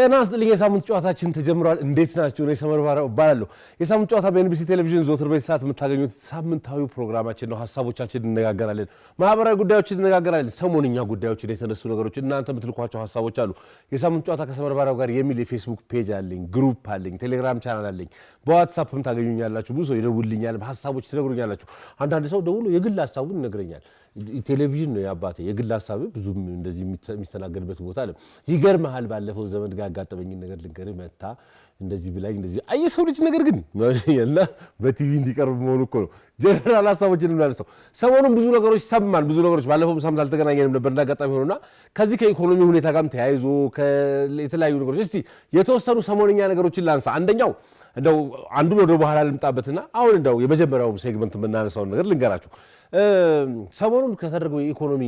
ጤና ይስጥልኝ የሳምንት ጨዋታችን ተጀምሯል እንዴት ናችሁ ነው ሰመርባራው ባላለው የሳምንት ጨዋታ በኤንቢሲ ቴሌቪዥን ዘወትር በሰዓት የምታገኙት ሳምንታዊ ፕሮግራማችን ነው ሐሳቦቻችንን እንነጋገራለን ማህበራዊ ጉዳዮችን እንነጋገራለን ሰሞንኛ ጉዳዮችን የተነሱ ነገሮች እናንተ የምትልኳቸው ሐሳቦች አሉ የሳምንት ጨዋታ ከሰመርባራው ጋር የሚል የፌስቡክ ፔጅ አለኝ ግሩፕ አለኝ ቴሌግራም ቻናል አለኝ በዋትስአፕም ታገኙኛላችሁ ብዙ ይደውልልኛል ሐሳቦች ትነግሩኛላችሁ አንዳንድ ሰው ደውሎ የግል ሐሳቡን ይነግረኛል ቴሌቪዥን ነው ያባቴ የግል ሐሳብ ብዙም እንደዚህ የሚስተናገድበት ቦታ አለ ይገርማል ባለፈው ዘመን ጋር አጋጠመኝ ነገር ልንገር መታ እንደዚህ ብላኝ እንደዚህ አየሰው ልጅ ነገር ግን እና በቲቪ እንዲቀርብ መሆኑ እኮ ነው ጀነራል ሐሳቦችን እናነሳው ሰሞኑን ብዙ ነገሮች ሰማን ብዙ ነገሮች ባለፈው ሳምንት አልተገናኘንም ነበር እንዳጋጣሚ ሆነና ከዚህ ከኢኮኖሚ ሁኔታ ጋርም ተያይዞ ከየተለያዩ ነገሮች እስቲ የተወሰኑ ሰሞንኛ ነገሮችን ላንሳ አንደኛው እንደው አንዱን ወደ በኋላ ልምጣበትና አሁን እንደው የመጀመሪያው ሴግመንት የምናነሳው ነገር ልንገራችሁ ሰሞኑን ከተደረገው የኢኮኖሚ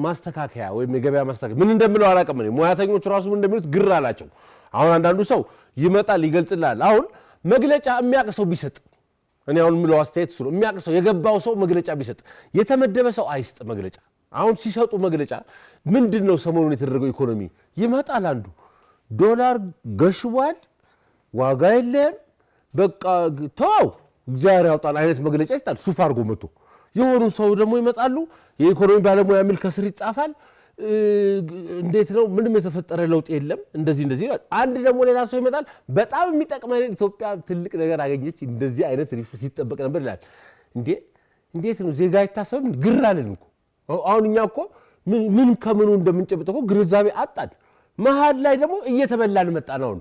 ማስተካከያ ወይም የገበያ ማስተካከያ ምን እንደምለው አላቀም ነው ሙያተኞች ራሱ ምን እንደሚሉት ግራ አላቸው አሁን አንዳንዱ ሰው ይመጣል ይገልጽላል አሁን መግለጫ የሚያቀሰው ቢሰጥ እኔ አሁን ምለው አስተያየት ነው የሚያቀሰው የገባው ሰው መግለጫ ቢሰጥ የተመደበ ሰው አይስጥ መግለጫ አሁን ሲሰጡ መግለጫ ምንድነው ሰሞኑን የተደረገው ኢኮኖሚ ይመጣል አንዱ ዶላር ገሽቧል ዋጋ የለም በቃ ተው እግዚአብሔር ያውጣል አይነት መግለጫ ይስጣል ሱፍ አድርጎ መጥቶ የሆኑ ሰው ደግሞ ይመጣሉ የኢኮኖሚ ባለሙያ የሚል ከስር ይጻፋል እንዴት ነው ምንም የተፈጠረ ለውጥ የለም እንደዚህ ይላል አንድ ደግሞ ሌላ ሰው ይመጣል በጣም የሚጠቅመን ኢትዮጵያ ትልቅ ነገር አገኘች እንደዚህ አይነት ሪፍ ሲጠበቅ ነበር ይላል እንዴት ነው ዜጋ ይታሰብ ግራልን እኮ አሁን እኛ እኮ ምን ከመኑ እንደምንጨብጠው ግንዛቤ አጣን መሃል ላይ ደግሞ እየተበላን መጣናው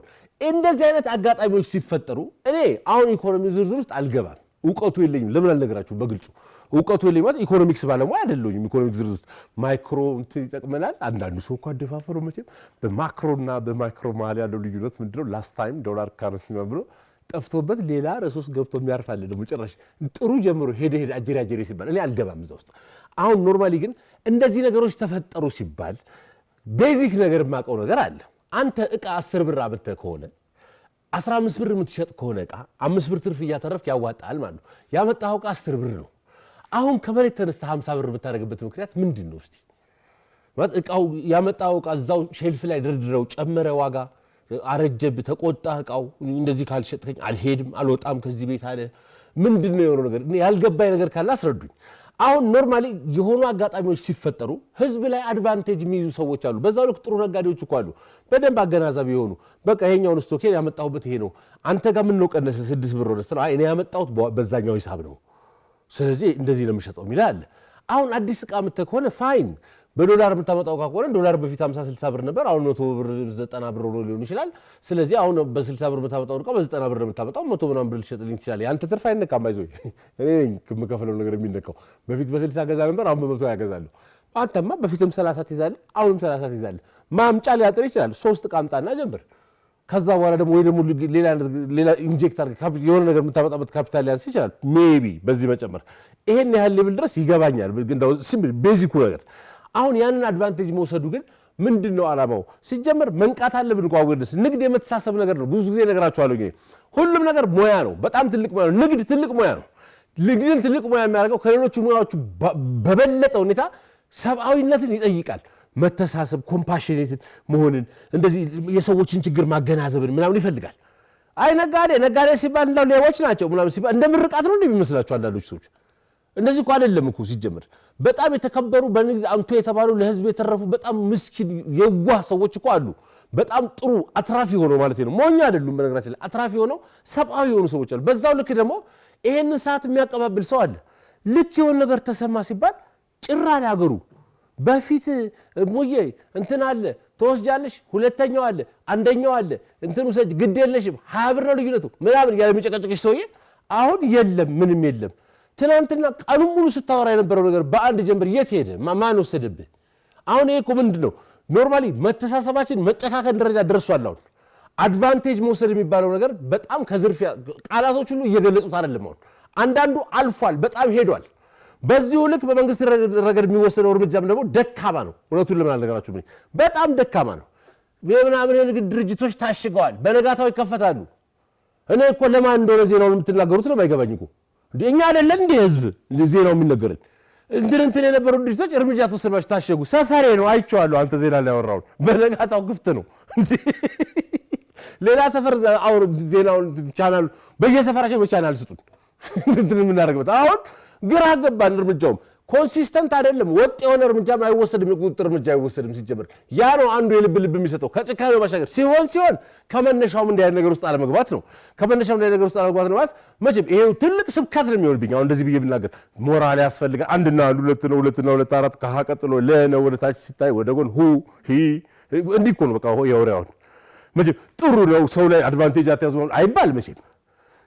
እንደዚህ አይነት አጋጣሚዎች ሲፈጠሩ እኔ አሁን ኢኮኖሚ ዝርዝር ውስጥ አልገባም ዕውቀቱ የለኝም ለምን አልነግራችሁ በግልጹ ዕውቀቱ የለኝም ማለት ኢኮኖሚክስ ባለሙያ አይደለሁም ኢኮኖሚክስ ዝርዝር ውስጥ ማይክሮ ይጠቅመናል አንዳንዱ ሰው እኮ አደፋፈሩ መቼም በማክሮና በማይክሮ መሃል ያለው ልዩነት ምንድነው ላስት ታይም ዶላር ካረንሲ ብሎ ጠፍቶበት ሌላ ርዕስ ገብቶ የሚያርፋል ደግሞ ጭራሽ ጥሩ ጀምሮ ሄደ አጀሪ ሲባል እኔ አልገባም እዛ ውስጥ አሁን ኖርማሊ ግን እንደዚህ ነገሮች ተፈጠሩ ሲባል ቤዚክ ነገር ማቀው ነገር አለ አንተ ዕቃ 10 ብር አብተህ ከሆነ 15 ብር የምትሸጥ ከሆነ ዕቃ 5 ብር ትርፍ እያተረፍክ ያዋጣል ማለት ነው ያመጣው ዕቃ 10 ብር ነው አሁን ከመሬት ተነስተ 50 ብር ብታረግበት ምክንያት ምንድነው እስቲ ማለት ዕቃው ያመጣው ዕቃ እዛው ሼልፍ ላይ ድርድረው ጨመረ ዋጋ አረጀብ ተቆጣ ዕቃው እንደዚህ ካልሸጥከኝ አልሄድም አልወጣም ከዚህ ቤት አለ ምንድነው የሆነው ነገር ያልገባኝ ነገር ካለ አስረዱኝ አሁን ኖርማሊ የሆኑ አጋጣሚዎች ሲፈጠሩ ህዝብ ላይ አድቫንቴጅ የሚይዙ ሰዎች አሉ በዛው ልክ ጥሩ ነጋዴዎች እኮ አሉ በደንብ አገናዛቢ የሆኑ በቃ ይሄኛውን ስቶክ ያመጣሁበት ይሄ ነው አንተ ጋር ምን ነው ቀነሰ 6 ብር ወደስ አይ እኔ ያመጣሁት በዛኛው ሂሳብ ነው ስለዚህ እንደዚህ ነው የሚሸጠው ይላል አሁን አዲስ ዕቃ መጥተህ ከሆነ ፋይን በዶላር የምታመጣው ከሆነ ዶላር በፊት 50 60 ብር ነበር አሁን 100 ብር 90 ብር ሆኖ ሊሆን ይችላል ስለዚህ አሁን በ60 ብር የምታመጣው ዕቃ በ90 ብር የምታመጣው 100 ምናምን ብር ልትሸጥልኝ ትችላለህ ያንተ ትርፍ አይነካም አይዞህ እኔ የምከፍለው ነገር የሚነካው በፊት በ60 ገዛ ነበር አሁን በ100 ያገዛለሁ አንተማ በፊትም 30 ትይዛለህ አሁንም 30 ትይዛለህ ማምጫ ሊያጥር ይችላል 3 ዕቃ አምጣና ጀምር ከዛ በኋላ ደግሞ ወይ ደግሞ ሌላ ኢንጀክት አድርገህ የሆነ ነገር የምታመጣበት ካፒታል ሊያንስ ይችላል ሜቢ በዚህ መጨመር ይሄን ያህል ሌቭል ድረስ ይገባኛል ግን ሲምፕል ቤዚኩ ነገር አሁን ያንን አድቫንቴጅ መውሰዱ ግን ምንድነው አላማው ሲጀመር መንቃት አለብን ቋወደስ ንግድ የመተሳሰብ ነገር ነው ብዙ ጊዜ ነገራችኋለሁ ሁሉም ነገር ሙያ ነው በጣም ትልቅ ሙያ ነው ንግድ ትልቅ ሙያ ነው ንግድን ትልቅ ሙያ የሚያደርገው ከሌሎች ሙያዎች በበለጠ ሁኔታ ሰብአዊነትን ይጠይቃል መተሳሰብ ኮምፓሽኔት መሆንን እንደዚህ የሰዎችን ችግር ማገናዘብን ምናምን ይፈልጋል አይ ነጋዴ ሲባል እንደው ሌቦች ናቸው ምናምን ሲባል እንደምርቃት ነው እንደሚመስላችሁ አንዳንዶች ሰዎች እንደዚህ እኮ አይደለም እኮ ሲጀምር በጣም የተከበሩ በንግድ አንቱ የተባሉ ለህዝብ የተረፉ በጣም ምስኪን የዋህ ሰዎች እኮ አሉ በጣም ጥሩ አትራፊ ሆነው ማለት ነው ሞኛ አይደሉም በነገራችን ላይ አትራፊ ሆነው ሰብአዊ የሆኑ ሰዎች አሉ በዛው ልክ ደግሞ ይሄንን ሰዓት የሚያቀባብል ሰው አለ ልክ የሆነ ነገር ተሰማ ሲባል ጭራን ያገሩ በፊት ሞዬ እንትን አለ ተወስጃለሽ ሁለተኛው አለ አንደኛው አለ እንትኑ ሰጅ ግድ የለሽም 20 ብር ነው ልዩነቱ ምናምን ያለ የሚጨቀጨቅሽ ሰውዬ አሁን የለም ምንም የለም ትናንትና ቀኑን ሙሉ ስታወራ የነበረው ነገር በአንድ ጀምር የት ሄደ ማን ወሰደብህ አሁን ይሄ እኮ ምንድነው ኖርማሊ መተሳሰባችን መጨካከን ደረጃ ደርሷል አሁን አድቫንቴጅ መውሰድ የሚባለው ነገር በጣም ከዝርፊያ ቃላቶች ሁሉ እየገለጹት አይደለም አሁን አንዳንዱ አልፏል በጣም ሄዷል በዚሁ ልክ በመንግስት ረገድ የሚወሰደው እርምጃም ደግሞ ደካማ ነው እውነቱን ለምን አልነገራችሁም በጣም ደካማ ነው የምናምን የንግድ ድርጅቶች ታሽገዋል በነጋታው ይከፈታሉ እኔ እኮ ለማን እንደሆነ ዜናውን የምትናገሩት ነው የማይገባኝ እኮ እኛ አይደለን እንደ ህዝብ ዜናው የሚነገረን እንትን የነበሩ ድርጅቶች እርምጃ ተወሰደባቸው ታሸጉ ሰፈሬ ነው አይቼዋለሁ አንተ ዜና ላይ ያወራው በነጋታው ክፍት ነው ሌላ ሰፈር አሁን ዜናውን ቻናል በየሰፈራቸው ቻናል ስጡን እንትን የምናደርግበት አሁን ግራ ገባን እርምጃውም ኮንሲስተንት አይደለም ወጥ የሆነ እርምጃ አይወሰድም የቁጥጥር እርምጃ አይወሰድም ሲጀምር ያ ነው አንዱ የልብ የሚሰጠው ከጭካኔው ባሻገር ሲሆን ከመነሻውም እንደ አይነት ነገር ውስጥ አለመግባት ነው ከመነሻውም እንደ ነገር ውስጥ አለመግባት ነው ማለት መቼም ይሄ ትልቅ ስብከት ነው የሚሆንብኝ አሁን እንደዚህ ብዬ ብናገር ሞራል ያስፈልጋል አንድና አንድ ሁለትና ሁለት አራት ከሀ ቀጥሎ ለነ ወደ ታች ሲታይ ወደ ጎን ሁ ሂ እንዲህ እኮ ነው በቃ የወሬውን መቼም ጥሩ ነው ሰው ላይ አድቫንቴጅ አትያዙ አይባል መቼም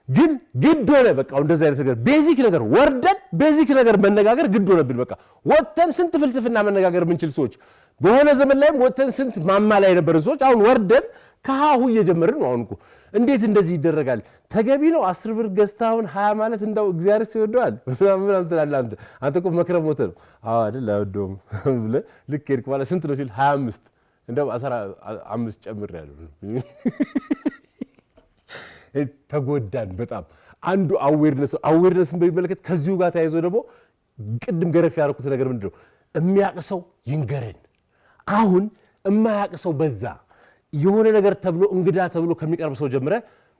ግን ግድ ሆነ በቃ እንደዛ አይነት ነገር ቤዚክ ነገር ወርደን ቤዚክ ነገር መነጋገር ግድ ሆነብን በቃ ወጥተን ስንት ፍልስፍና መነጋገር ምንችል ሰዎች በሆነ ዘመን ላይም ወጥተን ስንት ማማ ላይ ነበር ሰዎች አሁን ወርደን ከሃሁ እየጀመርን ነው አሁን እኮ እንዴት እንደዚህ ይደረጋል ተገቢ ነው 10 ብር ገዝታውን 20 ማለት እንደው እግዚአብሔር ሲወደዋል ምን አስተላላ አንተ እኮ መክረም ሞተ ነው አዎ አይደል አውዶም ብለ ልክ ሄድክ ማለት ስንት ነው ሲል 25 እንደው 15 ጨምር ያለው ተጎዳን በጣም አንዱ አዌርነስን በሚመለከት ከዚሁ ጋር ተያይዞ ደግሞ ቅድም ገረፍ ያደረኩት ነገር ምንድነው የሚያቅሰው ይንገረን አሁን የማያቅሰው በዛ የሆነ ነገር ተብሎ እንግዳ ተብሎ ከሚቀርብ ሰው ጀምረ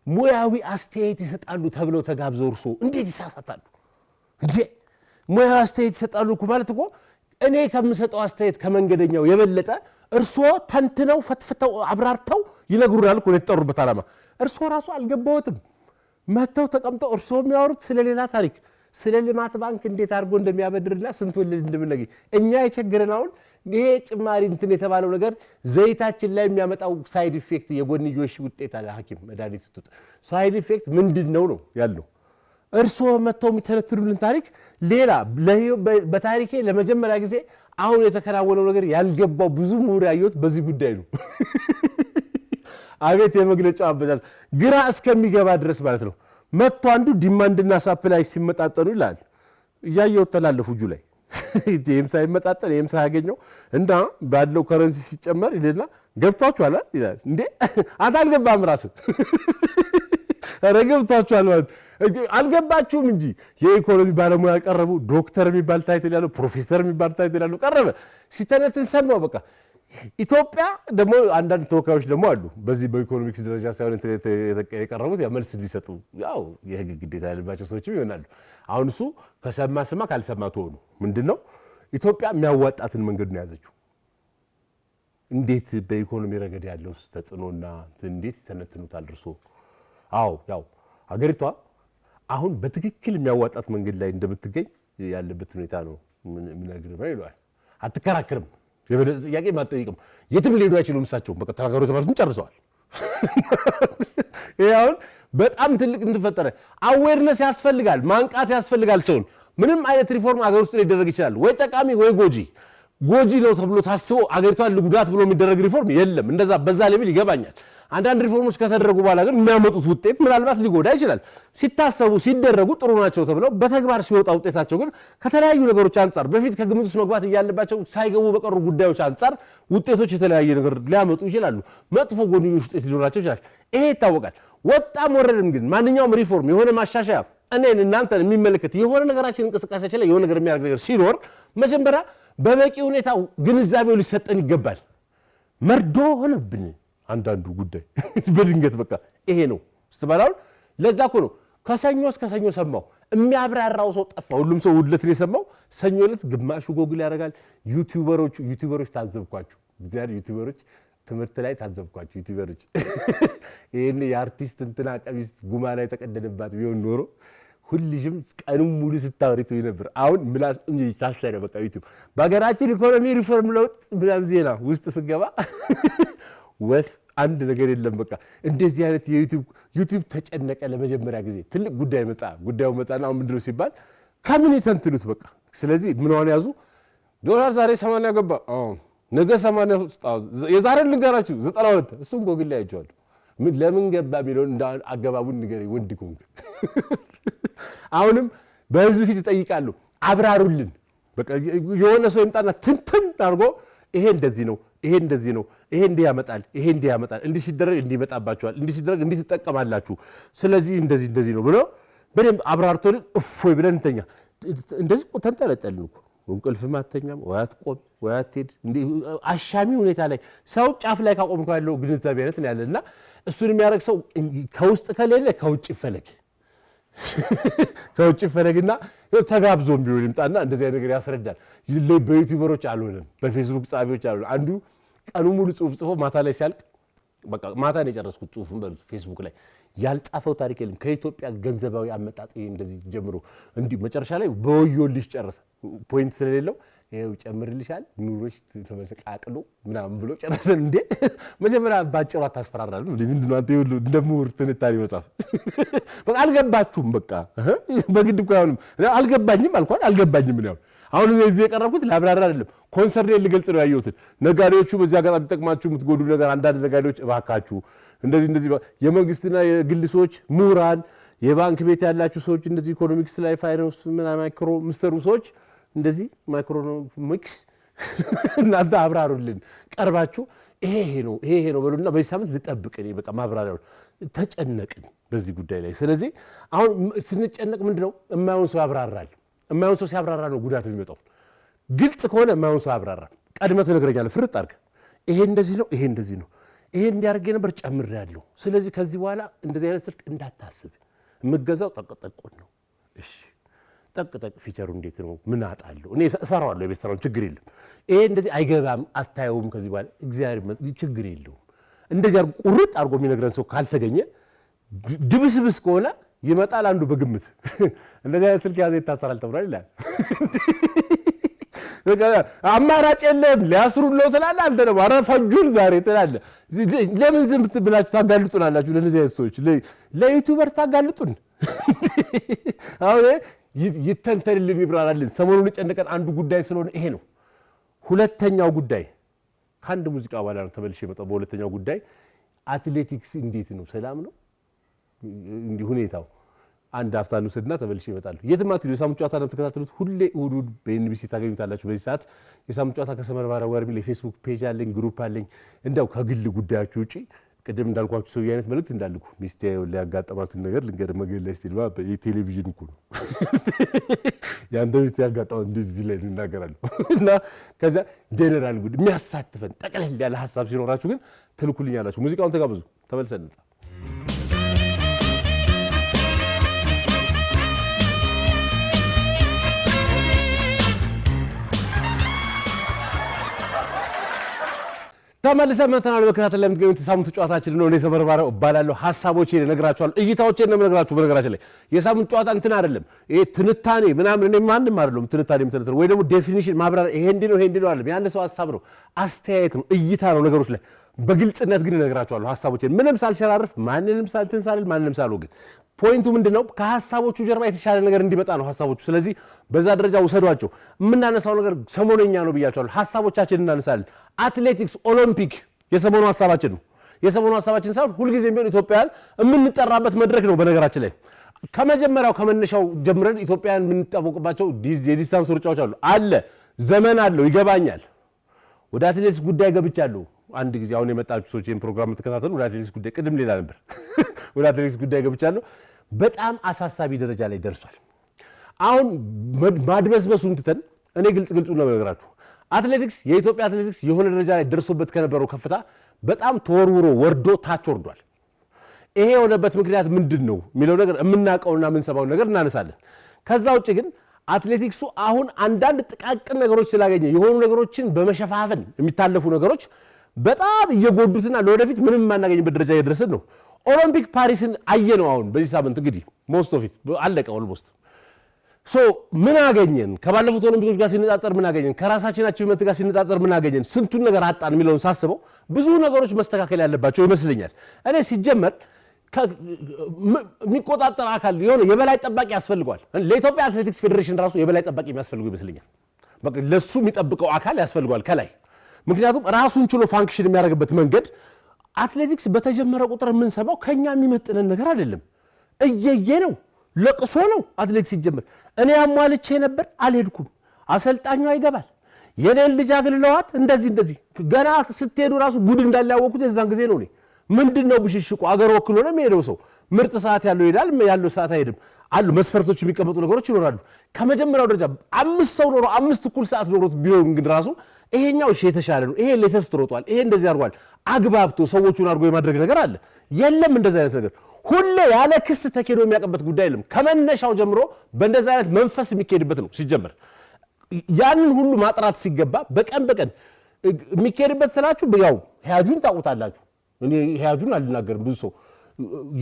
ሙያዊ አስተያየት ይሰጣሉ ተብለው ተጋብዘው እርሶ እንዴት ይሳሳታሉ እንዴ ሙያዊ አስተያየት ይሰጣሉ ማለት እኮ እኔ ከምሰጠው አስተያየት ከመንገደኛው የበለጠ እርሶ ተንትነው ፈትፍተው አብራርተው ይነግሩናል እኮ የተጠሩበት ዓላማ እርሶ ራሱ አልገባውትም መተው ተቀምጠው እርሶ የሚያወሩት ስለ ሌላ ታሪክ ስለ ልማት ባንክ እንዴት አድርጎ እንደሚያበድርና ስንት ወለድ እንደምንነግ እኛ የቸገረን አሁን ይሄ ጭማሪ እንትን የተባለው ነገር ዘይታችን ላይ የሚያመጣው ሳይድ ኢፌክት የጎንዮሽ ውጤት አለ ሐኪም መድኃኒት ስትጥ ሳይድ ኢፌክት ምንድነው ነው ያለው እርሶ መተው የሚተነትሩልን ታሪክ ሌላ በታሪኬ ለመጀመሪያ ጊዜ አሁን የተከናወነው ነገር ያልገባው ብዙ ምሁር ያዩት በዚህ ጉዳይ ነው አቤት የመግለጫው አበዛዝ ግራ እስከሚገባ ድረስ ማለት ነው መጥቶ አንዱ ዲማንድና ሳፕላይ ሲመጣጠኑ ይላል ያየው ተላለፉ ጁ ላይ ዲኤም ሳይመጣጠን ኤም ሳያገኘው እና ባለው ከረንሲ ሲጨመር ይልና ገብታችኋል ይላል እንዴ አታልገባም ራስህ ረገብታችኋል ማለት አልገባችሁም እንጂ የኢኮኖሚ ባለሙያ ቀረቡ ዶክተር የሚባል ታይትል ያለው ፕሮፌሰር የሚባል ታይትል ያለው ቀረበ ሲተነትን ሰማው በቃ ኢትዮጵያ ደግሞ አንዳንድ ተወካዮች ደግሞ አሉ በዚህ በኢኮኖሚክስ ደረጃ ሳይሆን የቀረቡት መልስ እንዲሰጡ ያው የህግ ግዴታ ያለባቸው ሰዎችም ይሆናሉ አሁን እሱ ከሰማ ካልሰማ ተሆኑ ምንድነው ኢትዮጵያ የሚያዋጣትን መንገድ ነው ያዘችው እንዴት በኢኮኖሚ ረገድ ያለው ተጽዕኖና እንዴት ይተነትኑታል እርሶ አው ያው ሀገሪቷ አሁን በትክክል የሚያዋጣት መንገድ ላይ እንደምትገኝ ያለበት ሁኔታ ነው ምን ነግረማ ይሏል አትከራከርም የበለጠ ጥያቄ ማጠይቅም የትም ሊሄዱ አይችሉም እሳቸው በቃ ተናገሩ ተባሉት ጨርሰዋል ያው በጣም ትልቅ እንተፈጠረ አዌርነስ ያስፈልጋል ማንቃት ያስፈልጋል ሰውን ምንም አይነት ሪፎርም አገር ውስጥ ሊደረግ ይችላል ወይ ጠቃሚ ወይ ጎጂ ነው ተብሎ ታስቦ አገሪቷን ለጉዳት ብሎ የሚደረግ ሪፎርም የለም እንደዛ በዛ ሌቭል ይገባኛል አንዳንድ ሪፎርሞች ከተደረጉ በኋላ ግን የሚያመጡት ውጤት ምናልባት ሊጎዳ ይችላል ሲታሰቡ ሲደረጉ ጥሩ ናቸው ተብለው በተግባር ሲወጣ ውጤታቸው ግን ከተለያዩ ነገሮች አንፃር በፊት ከግምት ውስጥ መግባት ያለባቸው ሳይገቡ በቀሩ ጉዳዮች አንፃር ውጤቶች የተለያየ ነገር ሊያመጡ ይችላሉ መጥፎ ጎንዮሽ ውጤት ሊኖራቸው ይችላል ይሄ ይታወቃል ወጣም ወረደም ግን ማንኛውም ሪፎርም የሆነ ማሻሻያ እኔን እናንተን የሚመለከት የሆነ ነገራችን እንቅስቃሴያችን ላይ የሆነ ነገር የሚያደርግ ነገር ሲኖር መጀመሪያ በበቂ ሁኔታ ግንዛቤው ሊሰጠን ይገባል መርዶ ሆነብን አንዳንዱ ጉዳይ በድንገት በቃ ይሄ ነው ስትባላው ለዛ እኮ ነው ከሰኞ እስከ ሰኞ ሰማው የሚያብራራው ሰው ጠፋ ሁሉም ሰው ውድለት ነው የሰማው ሰኞ ዕለት ግማሹ ጎግል ያደርጋል ዩቲዩበሮች ታዘብኳችሁ እግዚአብሔር ዩቲዩበሮች ትምህርት ላይ ታዘብኳችሁ ዩቲዩበሮች ይሄን የአርቲስት እንትና ቀሚስ ጉማ ላይ ተቀደደባት ቢሆን ኖሮ ሁልጅም ቀኑን ሙሉ ስታወሪቱ ነበር አሁን ምላስ እንጂ ታሰረ በቃ ዩቲዩብ በአገራችን ኢኮኖሚ ሪፎርም ለውጥ ብላም ዜና ውስጥ ስገባ ወፍ አንድ ነገር የለም በቃ እንደዚህ አይነት የዩቲዩብ ተጨነቀ ለመጀመሪያ ጊዜ ትልቅ ጉዳዩ መጣና ምንድነው ሲባል ከምን ይተንትሉት በቃ ስለዚህ ምን ሆነ ያዙ ዶላር ዛሬ 80 ገባ ነገ 80 የዛሬ ልንገራችሁ 92 እሱን ጎግል ላይ አይቻለሁ ምን ለምን ገባ የሚለው እንደ አገባቡን ንገረኝ ወንድ ኮንክ አሁንም በህዝብ ፊት ይጠይቃሉ አብራሩልን በቃ የሆነ ሰው ይምጣና ትንትን ታርጎ ይሄ እንደዚህ ነው ይሄ እንዲህ ያመጣል እንዲህ ሲደረግ እንዲመጣባችኋል እንዲህ ሲደረግ እንዲህ ተጠቀማላችሁ ስለዚህ እንደዚህ ነው ብሎ በደንብ አብራርቶልን እፎይ ብለን እንተኛ እንደዚህ ተንጠለጠልን እኮ እንቅልፍ ማተኛም ወይ አትቆም ወይ አትሄድ እንዴ አሻሚ ሁኔታ ላይ ሰው ጫፍ ላይ ካቆምኩ ያለው ግንዛቤ አይነት ነው ያለና እሱን የሚያደርግ ሰው ከውስጥ ከሌለ ከውጭ ፈለግና ተጋብዞም ቢሆን ይምጣና እንደዚህ ነገር ያስረዳል። በዩቲዩበሮች አልሆነም በፌስቡክ ጻፊዎች አልሆነም። አንዱ ቀኑ ሙሉ ጽሁፍ ጽፎ ማታ ላይ ሲያልቅ በቃ ማታ ነው የጨረስኩት ጽሁፉን በፌስቡክ ላይ ያልጻፈው ታሪክ የለም። ከኢትዮጵያ ገንዘባዊ አመጣጥ እንደዚህ ጀምሮ እንዲህ መጨረሻ ላይ በወዮልሽ ጨረሰ። ፖይንት ስለሌለው ይሄው ጨምርልሻል ኑሮሽ ተመሰቃቅሎ ምናምን ብሎ ጨረሰን። እንዴ መጀመሪያ ባጭሩ አታስፈራራል ምንድነው አንተ ይሁሉ እንደምሁር ትንታኔ መጻፍ በቃ አልገባችሁም። በቃ በግድ እኮ አይሆንም። አልገባኝም ነው አሁን እዚህ የቀረብኩት ለአብራራ አይደለም ኮንሰርን ልገልጽ ነው ያየሁት። ነጋዴዎቹ በዚህ አጋጣሚ ተጠቅማችሁ የምትጎዱ ነገር አንዳንድ ነጋዴዎች እባካችሁ እንደዚህ የመንግስትና የግል ሰዎች ምሁራን የባንክ ቤት ያላችሁ ሰዎች እንደዚህ ኢኮኖሚክስ ላይ ፋይናንስ ምናምን ማይክሮ ምስተሩ ሰዎች እንደዚህ ማይክሮኖሚክስ እናንተ አብራሩልን ቀርባችሁ ይሄ ነው በሉና በዚህ ሳምንት ልጠብቅ እኔ በቃ ማብራሪያው ተጨነቅን በዚህ ጉዳይ ላይ። ስለዚህ አሁን ስንጨነቅ ምንድነው የማይሆን ሰው ያብራራል። የማይሆን ሰው ሲያብራራ ነው ጉዳት የሚመጣው። ግልጽ ከሆነ የማይሆን ሰው ያብራራል። ቀድመህ ትነግረኛለህ ፍርጥ አድርገህ ይሄ እንደዚህ ነው ይሄ እንዲያርገ ነበር ጨምሬያለሁ። ስለዚህ ከዚህ በኋላ እንደዚህ አይነት ስልክ እንዳታስብ የምገዛው ጠቅጠቁን ነው። እሺ ጠቅጠቅ ፊቸሩ እንዴት ነው ምን አጣለሁ እኔ እሰራዋለሁ የቤት ስራውን ችግር የለም። ይሄ እንደዚህ አይገባም አታየውም ከዚህ በኋላ እግዚአብሔር ችግር የለውም። እንደዚህ አርጎ ቁርጥ አርጎ የሚነግረን ሰው ካልተገኘ ድብስብስ ከሆነ ይመጣል አንዱ በግምት እንደዚህ አይነት ስልክ ያዘ ይታሰራል ተብሏል ይላል። አማራጭ የለም ሊያስሩን ነው ትላለህ አንተ ደግሞ ኧረ ፈጁን ዛሬ ትላለህ። ለምን ዝም ብላችሁ ታጋልጡናላችሁ? ለነዚህ አይነት ሰዎች ለዩቲዩበር ታጋልጡን። አሁን ይተንተንልን ይብራራልን። ሰሞኑን ጨነቀን አንዱ ጉዳይ ስለሆነ ይሄ ነው። ሁለተኛው ጉዳይ ከአንድ ሙዚቃ በኋላ ነው ተመልሼ የመጣው። በሁለተኛው ጉዳይ አትሌቲክስ እንዴት ነው ሰላም ነው እንዲህ ሁኔታው አንድ አፍታኑ ስድና ተመልሼ ይመጣሉ። የትም አትሉ የሳምንት ጨዋታ ነው ተከታተሉት። ሁሌ እሑድ በኤንቢሲ ታገኙታላችሁ። በዚህ ሰዓት የሳምንት ጨዋታ ከሰመር ባሪያው ጋር የሚል የፌስቡክ ፔጅ አለኝ፣ ግሩፕ አለኝ። እንደው ከግል ጉዳያችሁ ውጪ ቅድም እንዳልኳችሁ ሰው አይነት መልእክት እንዳልኩ ሚስቴ ያጋጠማትን ነገር ልንገር መገለጽ ስትልባ በቴሌቪዥን እኮ ነው ያንተ ሚስቴ ያጋጠማት እንደዚህ ላይ እናገራለሁ። እና ከዛ ጀነራል ጉድ የሚያሳትፈን ጠቅለል ያለ ሐሳብ ሲኖራችሁ ግን ትልኩልኛላችሁ። ሙዚቃውን ተጋብዙ። ተመልሰን እንጣ ተመልሰን መተናል። በከታተል ላይ የምትገኙት ሳምንቱ ጨዋታችን ነው። እኔ ሰመር ባሪያው እባላለሁ። ሐሳቦቼን እነግራችኋለሁ፣ እይታዎቼን ነው የምነግራችሁ። በነገራችን ላይ የሳምንቱ ጨዋታ እንትን አይደለም ይሄ ትንታኔ ምናምን እኔ ማንንም አይደለም ትንታኔ የምትነጥር ወይ ደግሞ ዴፊኒሽን ማብራሪያ ይሄ እንዲህ ነው አይደለም። ያን ሰው ሐሳብ ነው፣ አስተያየት ነው፣ እይታ ነው። ነገሮች ላይ በግልጽነት ግን እነግራችኋለሁ ሐሳቦቼን ምንም ሳልሸራርፍ ማንንም ሳልትን ሳልል ማንንም ሳልወግን። ፖይንቱ ምንድነው? ከሐሳቦቹ ጀርባ የተሻለ ነገር እንዲመጣ ነው ሐሳቦቹ። ስለዚህ በዛ ደረጃ ውሰዷቸው። የምናነሳው ነገር ሰሞነኛ ነው ብያቸዋለሁ። ሐሳቦቻችንን እናነሳለን። አትሌቲክስ ኦሎምፒክ የሰሞኑ ሐሳባችን ነው። የሰሞኑ ሐሳባችን ሳይሆን ሁልጊዜም ቢሆን ኢትዮጵያን የምንጠራበት መድረክ ነው። በነገራችን ላይ ከመጀመሪያው ከመነሻው ጀምረን ኢትዮጵያን የምንጠብቅባቸው የዲስታንስ ሩጫዎች አለ ዘመን አለው ይገባኛል። ወደ አትሌቲክስ ጉዳይ ገብቻለሁ። አንድ ጊዜ አሁን የመጣችሁ ሰዎች ይሄን ፕሮግራም ተከታተሉ። ወደ አትሌቲክስ ጉዳይ ቅድም ሌላ ነበር። ወደ አትሌቲክስ ጉዳይ ገብቻለሁ። በጣም አሳሳቢ ደረጃ ላይ ደርሷል። አሁን ማድበስበሱን ትተን እኔ ግልጹን ነው ነገራችሁ። አትሌቲክስ የኢትዮጵያ አትሌቲክስ የሆነ ደረጃ ላይ ደርሶበት ከነበረው ከፍታ በጣም ተወርውሮ ወርዶ ታች ወርዷል። ይሄ የሆነበት ምክንያት ምንድነው የሚለው ነገር የምናውቀውና የምንሰማው ነገር እናነሳለን። ከዛ ውጪ ግን አትሌቲክሱ አሁን አንዳንድ ጥቃቅን ነገሮች ስላገኘ የሆኑ ነገሮችን በመሸፋፈን የሚታለፉ ነገሮች በጣም እየጎዱትና ለወደፊት ምንም የማናገኝበት ደረጃ እየደረስን ነው። ኦሎምፒክ ፓሪስን አየነው። አሁን በዚህ ሳምንት እንግዲህ ሞስት ኦፍ ኢት አለቀ ኦልሞስት። ሶ ምን አገኘን? ከባለፉት ኦሎምፒኮች ጋር ሲነጻጸር ምን አገኘን? ከራሳችን አቺቭመንት ጋር ሲነጻጸር ምን አገኘን? ስንቱን ነገር አጣን የሚለውን ሳስበው ብዙ ነገሮች መስተካከል ያለባቸው ይመስለኛል። እኔ ሲጀመር የሚቆጣጠር አካል የሆነ የበላይ ጠባቂ ያስፈልገዋል። ለኢትዮጵያ አትሌቲክስ ፌዴሬሽን ራሱ የበላይ ጠባቂ የሚያስፈልገው ይመስለኛል። በቃ ለሱ የሚጠብቀው አካል ያስፈልገዋል ከላይ። ምክንያቱም ራሱን ችሎ ፋንክሽን የሚያደርግበት መንገድ አትሌቲክስ በተጀመረ ቁጥር የምንሰማው ከኛ የሚመጥነን ነገር አይደለም። እየየ ነው፣ ለቅሶ ነው። አትሌቲክስ ሲጀመር እኔ አሟልቼ ነበር አልሄድኩም፣ አሰልጣኙ ይገባል፣ የኔን ልጅ አግልለዋት እንደዚህ ገና ስትሄዱ ራሱ ጉድ እንዳላወቁት የዛን ጊዜ ነው። ምንድነው ብሽሽቁ? አገር ወክሎ ነው የሚሄደው ሰው ምርጥ ሰዓት ያለው ይሄዳል ያለው ሰዓት አይሄድም አሉ መስፈርቶች የሚቀመጡ ነገሮች ይኖራሉ ከመጀመሪያው ደረጃ 5 ሰው ኖሮ 5 እኩል ሰዓት ኖሮት ቢሆን ግን ራሱ ይሄኛው እሺ የተሻለ ነው ይሄ ሌተስት ሮጧል ይሄ እንደዚህ አድርጓል አግባብቶ ሰዎቹን አድርጎ የማድረግ ነገር አለ የለም እንደዛ አይነት ነገር ሁሌ ያለ ክስ ተኬዶ የሚያቀበት ጉዳይ የለም ከመነሻው ጀምሮ በእንደዛ አይነት መንፈስ የሚኬድበት ነው ሲጀመር ያንን ሁሉ ማጥራት ሲገባ በቀን የሚኬድበት ስላችሁ ያው ሄያጁን ታውቁታላችሁ እኔ ሄያጁን አልናገርም ብዙ ሰው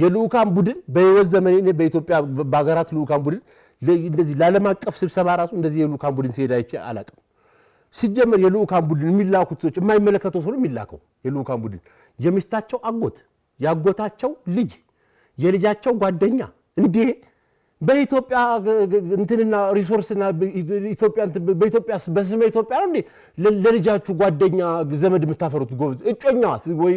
የልኡካን ቡድን በህይወት ዘመኔ በኢትዮጵያ ባገራት ልኡካን ቡድን እንደዚህ ለዓለም አቀፍ ስብሰባ ራሱ እንደዚህ የልኡካን ቡድን ሲሄድ አይቼ አላቅም ሲጀመር የልኡካን ቡድን የሚላኩት ሰዎች የማይመለከተው ሰው የሚላከው የልኡካን ቡድን የሚስታቸው አጎት ያጎታቸው ልጅ የልጃቸው ጓደኛ እንዴ በኢትዮጵያ እንትንና ሪሶርስና ኢትዮጵያ በኢትዮጵያ በስመ ኢትዮጵያ ነው እንዴ ለልጃችሁ ጓደኛ ዘመድ የምታፈሩት ጎበዝ እጮኛዋ ወይ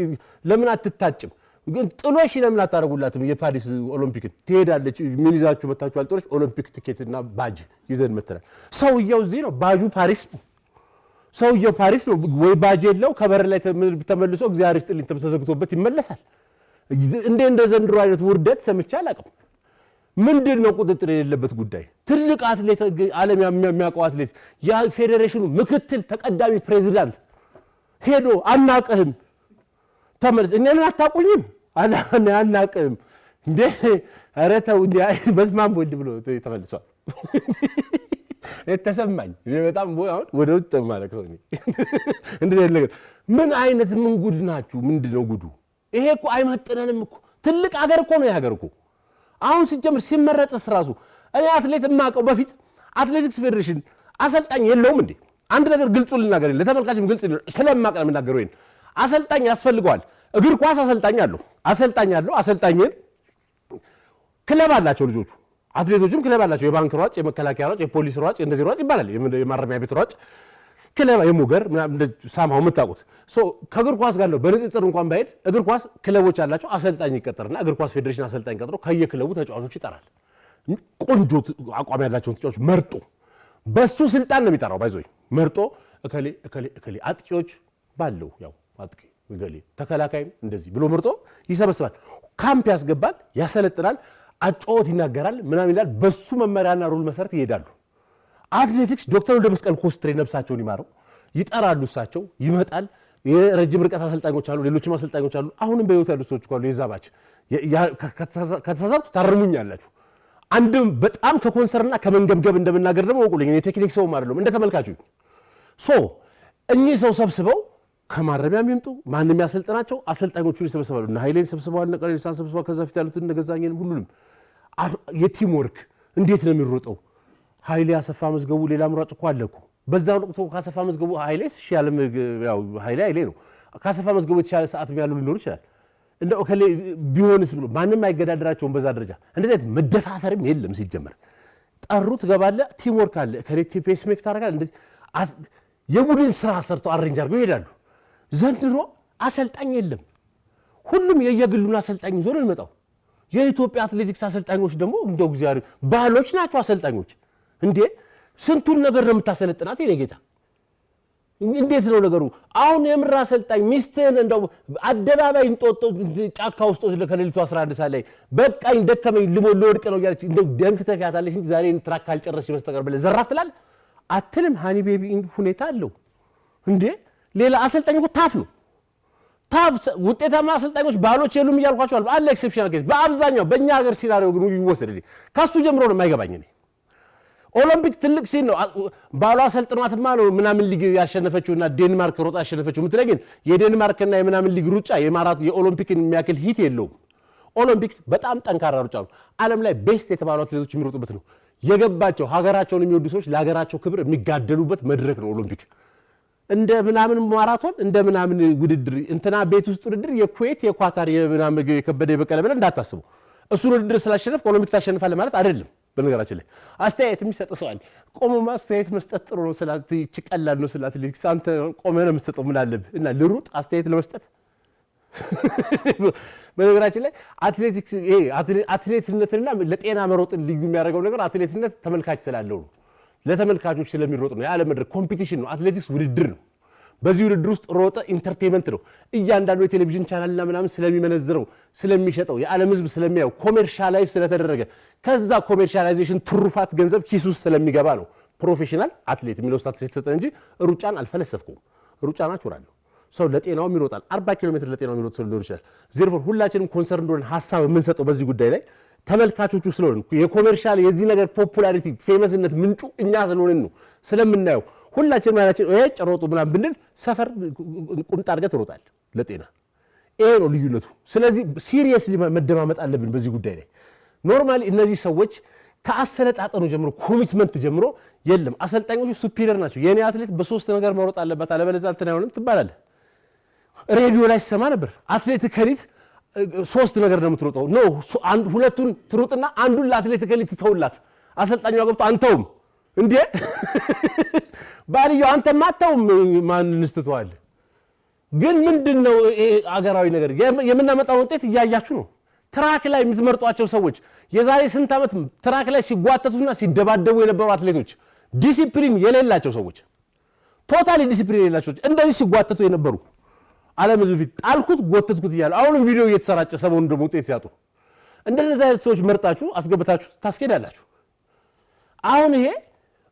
ለምን አትታጭም ግን ጥሎሽ ለምን አታረጉላትም የፓሪስ ኦሎምፒክን ትሄዳለች ምን ይዛችሁ መታችሁ አልጥሮሽ ኦሎምፒክ ቲኬትና ባጅ ይዘን መተናል ሰውየው እዚህ ነው ባጁ ፓሪስ ነው ሰውየው ፓሪስ ነው ወይ ባጅ የለው ከበር ላይ ተመልሶ እግዚአብሔር ይስጥልኝ ተዘግቶበት ይመለሳል እንደ ዘንድሮ አይነት ውርደት ሰምቻ አላቅም ምንድነው ቁጥጥር የሌለበት ጉዳይ ትልቅ አትሌት ዓለም የሚያውቀው አትሌት ያ ፌዴሬሽኑ ምክትል ተቀዳሚ ፕሬዝዳንት ሄዶ አናቀህም ተመልስ እኛን አታቁኝም አናቀህም እንዴ አረተው እንዴ በስማም ወልድ ብሎ ተመልሷል የተሰማኝ በጣም ወደ ውስጥ ማለት ነው እንደዚህ ነገር ምን አይነት ምን ጉድ ናችሁ ምንድነው ጉዱ ይሄ እኮ አይመጥነንም እኮ ትልቅ ሀገር እኮ ነው ያገር እኮ አሁን ሲጀምር ሲመረጥስ ራሱ እኔ አትሌት ማቀው በፊት አትሌቲክስ ፌዴሬሽን አሰልጣኝ የለውም እንዴ አንድ ነገር ግልጹ ልናገር ለተመልካችም ግልጽ ስለማቀ ነው የምናገረው ይሄን አሰልጣኝ ያስፈልጋል እግር ኳስ አሰልጣኝ አለው አሰልጣኝን ክለብ አላቸው ልጆቹ አትሌቶችም ክለብ አላቸው የባንክ ሯጭ የመከላከያ ሯጭ የፖሊስ ሯጭ እንደዚህ ሯጭ ይባላል የማረሚያ ቤት ሯጭ ክለብ የሙገር ሳማው መጣቁት ከእግር ኳስ ጋር ነው በንጽጽር እንኳን ባይሄድ እግር ኳስ ክለቦች አላቸው አሰልጣኝ ይቀጥርና እግር ኳስ ፌዴሬሽን አሰልጣኝ ቀጥሮ ከየክለቡ ተጫዋቾች ይጠራል ቆንጆ አቋም ያላቸው ተጫዋቾች መርጦ በሱ ስልጣን ነው የሚጠራው ባይዞይ መርጦ እከሌ አጥቂዎች ባለው ያው አጥቂ እገሌ ተከላካይም እንደዚህ ብሎ መርጦ ይሰበስባል ካምፕ ያስገባል ያሰለጥናል አጫወት ይናገራል ምናምን ይላል በሱ መመሪያና ሩል መሰረት ይሄዳሉ አትሌቲክስ ዶክተር ወልደ መስቀል ኮስትሬ ነፍሳቸውን ይማረው ይጠራሉ እሳቸው ይመጣል የረጅም ርቀት አሰልጣኞች አሉ ሌሎችም አሰልጣኞች አሉ አሁንም በህይወት ያሉ ሰዎች ካሉ የዛባች ከተሳሳቱ ታርሙኛላችሁ አንድም በጣም ከኮንሰርና ከመንገብገብ እንደምናገር ደግሞ ወቁልኝ የቴክኒክ ሰው አይደለም እንደ ተመልካቹ እኚህ ሰው ሰብስበው ከማረሚያ የሚምጡ ማንንም ያሰልጥናቸው አሰልጣኞቹን ይሰበስባሉ እና ኃይሌን ሰብስበዋል ነቀሌሳን ሰብስበዋል ከዛ ፊት ያሉትን ነገዛኝን ሁሉንም የቲም ወርክ እንዴት ነው የሚሮጠው ኃይሌ አሰፋ መዝገቡ ሌላ ምራጭ እኮ አለኩ በዛው ወቅት ካሰፋ መዝገቡ ኃይሌስ ሺያለም ያው ኃይሌ ነው ካሰፋ መዝገቡ የተሻለ ሰዓት ያለው ሊኖር ይችላል እንደው ከለ ቢሆንስ ብሎ ማንንም አይገዳደራቸውም በዛ ደረጃ እንደዚህ አይነት መደፋፈርም የለም ሲጀመር ጠሩት ገባለ ቲም ወርክ አለ ከሬቲቭ ፔስ ሜክ ታረጋል እንደዚህ የቡድን ስራ ሰርተው አሬንጅ አድርገው ይሄዳሉ ዘንድሮ አሰልጣኝ የለም ሁሉም የየግሉን አሰልጣኝ ይዞ ነው የሚመጣው የኢትዮጵያ አትሌቲክስ አሰልጣኞች ደግሞ እንደው እግዚአብሔር ባሎች ናቸው አሰልጣኞች እንዴ ስንቱን ነገር ነው የምታሰለጥናት የኔ ጌታ እንዴት ነው ነገሩ አሁን የምራ አሰልጣኝ ሚስትን እንደው አደባባይ እንጦጦ ጫካ ውስጥ ከሌሊቱ 11 ሰዓት ላይ በቃኝ ደከመኝ ልወድቅ ነው ያለች እንደው ደም ትተፊያታለሽ እንጂ ዛሬ ትራክ ካልጨረስሽ በስተቀር ብለ ዘራፍ ትላል አትልም ሃኒ ቤቢ ሁኔታ አለው እንዴ ሌላ አሰልጣኝ እኮ ታፍ ነው ታፍ ውጤታማ አሰልጣኞች ባሎች የሉም ይያልኳቸው አለ ኤክሰፕሽናል ኬዝ በአብዛኛው በእኛ ሀገር ሲናሪዮ ግን ይወሰድልኝ ካሱ ጀምሮ ነው የማይገባኝ እኔ ኦሎምፒክ ትልቅ ሲል ነው ባሏ አሰልጥኗትማ ነው ምናምን ሊግ ያሸነፈችውና ዴንማርክ ሮጣ ያሸነፈችው ምትለግን የዴንማርክና የምናምን ሊግ ሩጫ የማራቶን የኦሎምፒክን የሚያክል ሂት የለውም ኦሎምፒክ በጣም ጠንካራ ሩጫ ነው ዓለም ላይ ቤስት የተባሉ አትሌቶች የሚሮጡበት ነው የገባቸው ሀገራቸውን የሚወዱ ሰዎች ለሀገራቸው ክብር የሚጋደሉበት መድረክ ነው ኦሎምፒክ እንደ ምናምን ማራቶን እንደ ምናምን ውድድር እንትና ቤት ውስጥ ውድድር የኩዌት የኳታር የምናምን የከበደ የበቀለ ብለ እንዳታስቡ እሱ ውድድር ስላሸነፈ ኦሎምፒክ ታሸንፋለ ማለት አይደለም በነገራችን ላይ አስተያየት የሚሰጥ ሰው አለ ቆሞ ማስተያየት መስጠት ጥሩ ነው ስላት ይችቀላል ነው ስላት ልክ አንተ ቆመ ነው የምትሰጠው ምን አለብህ እና ልሩጥ አስተያየት ለመስጠት በነገራችን ላይ አትሌቲክስ አትሌትነትና ለጤና መሮጥ ልዩ የሚያደርገው ነገር አትሌትነት ተመልካች ስላለው ነው ለተመልካቾች ስለሚሮጥ ነው ያለ መድረክ ኮምፒቲሽን ነው አትሌቲክስ ውድድር ነው በዚህ ውድድር ውስጥ ሮጠ ኢንተርቴይንመንት ነው እያንዳንዱ የቴሌቪዥን ቻናልና ምናምን ስለሚመነዝረው ስለሚሸጠው የዓለም ህዝብ ስለሚያየው ኮሜርሻላይዝ ስለተደረገ ከዛ ኮሜርሻላይዜሽን ትሩፋት ገንዘብ ኪስ ውስጥ ስለሚገባ ነው ፕሮፌሽናል አትሌት የሚለው ስታትስ ተሰጠ እንጂ ሩጫን አልፈለሰፍኩም ሩጫን አቹራለሁ ሰው ለጤናው ይሮጣል 40 ኪሎ ሜትር ለጤናው ይሮጥ ሰው ሊሆን ይችላል ዜርፎር ሁላችንም ኮንሰርን እንደሆነ ሐሳብ የምንሰጠው በዚህ ጉዳይ ላይ ተመልካቾቹ ስለሆነ የኮሜርሻል የዚህ ነገር ፖፑላሪቲ ፌመስነት ምንጩ እኛ ስለሆነን ነው ስለምናየው ሁላችንም ማለችን ጨሮጡ ምናምን ብንል ሰፈር ቁምጣ አድርገህ ትሮጣለህ ለጤና ይሄ ነው ልዩነቱ ስለዚህ ሲሪየስሊ መደማመጥ አለብን በዚህ ጉዳይ ላይ ኖርማሊ እነዚህ ሰዎች ከአሰለጣጠኑ ጀምሮ ኮሚትመንት ጀምሮ የለም አሰልጣኞቹ ሱፒሪየር ናቸው የኔ አትሌት በሶስት ነገር መሮጥ አለበት አለበለዚያ እንትን አይሆንም ትባላለህ ሬዲዮ ላይ ሰማ ነበር አትሌት ከሊት ሶስት ነገር ነው የምትሮጠው ኖ ሁለቱን ትሮጥና አንዱን ለአትሌት ከሊት ተውላት አሰልጣኙ ገብቶ አንተውም እንዴ ባልየው አንተ ማተውም ማን እንስተዋል ግን ምንድነው አገራዊ ነገር የምናመጣው ውጤት እያያችሁ ነው ትራክ ላይ የምትመርጧቸው ሰዎች የዛሬ ስንት ዓመት ትራክ ላይ ሲጓተቱና ሲደባደቡ የነበሩ አትሌቶች ዲሲፕሊን የሌላቸው ሰዎች ቶታሊ ዲሲፕሊን የሌላቸው እንደዚህ ሲጓተቱ የነበሩ ዓለም ህዝብ ፊት ጣልኩት ጎተትኩት ይያሉ አሁንም ቪዲዮ እየተሰራጨ ሰሞኑን ደግሞ ውጤት ሲያጡ እንደነዚህ አይነት ሰዎች መርጣችሁ አስገብታችሁ ታስኬዳላችሁ አሁን ይሄ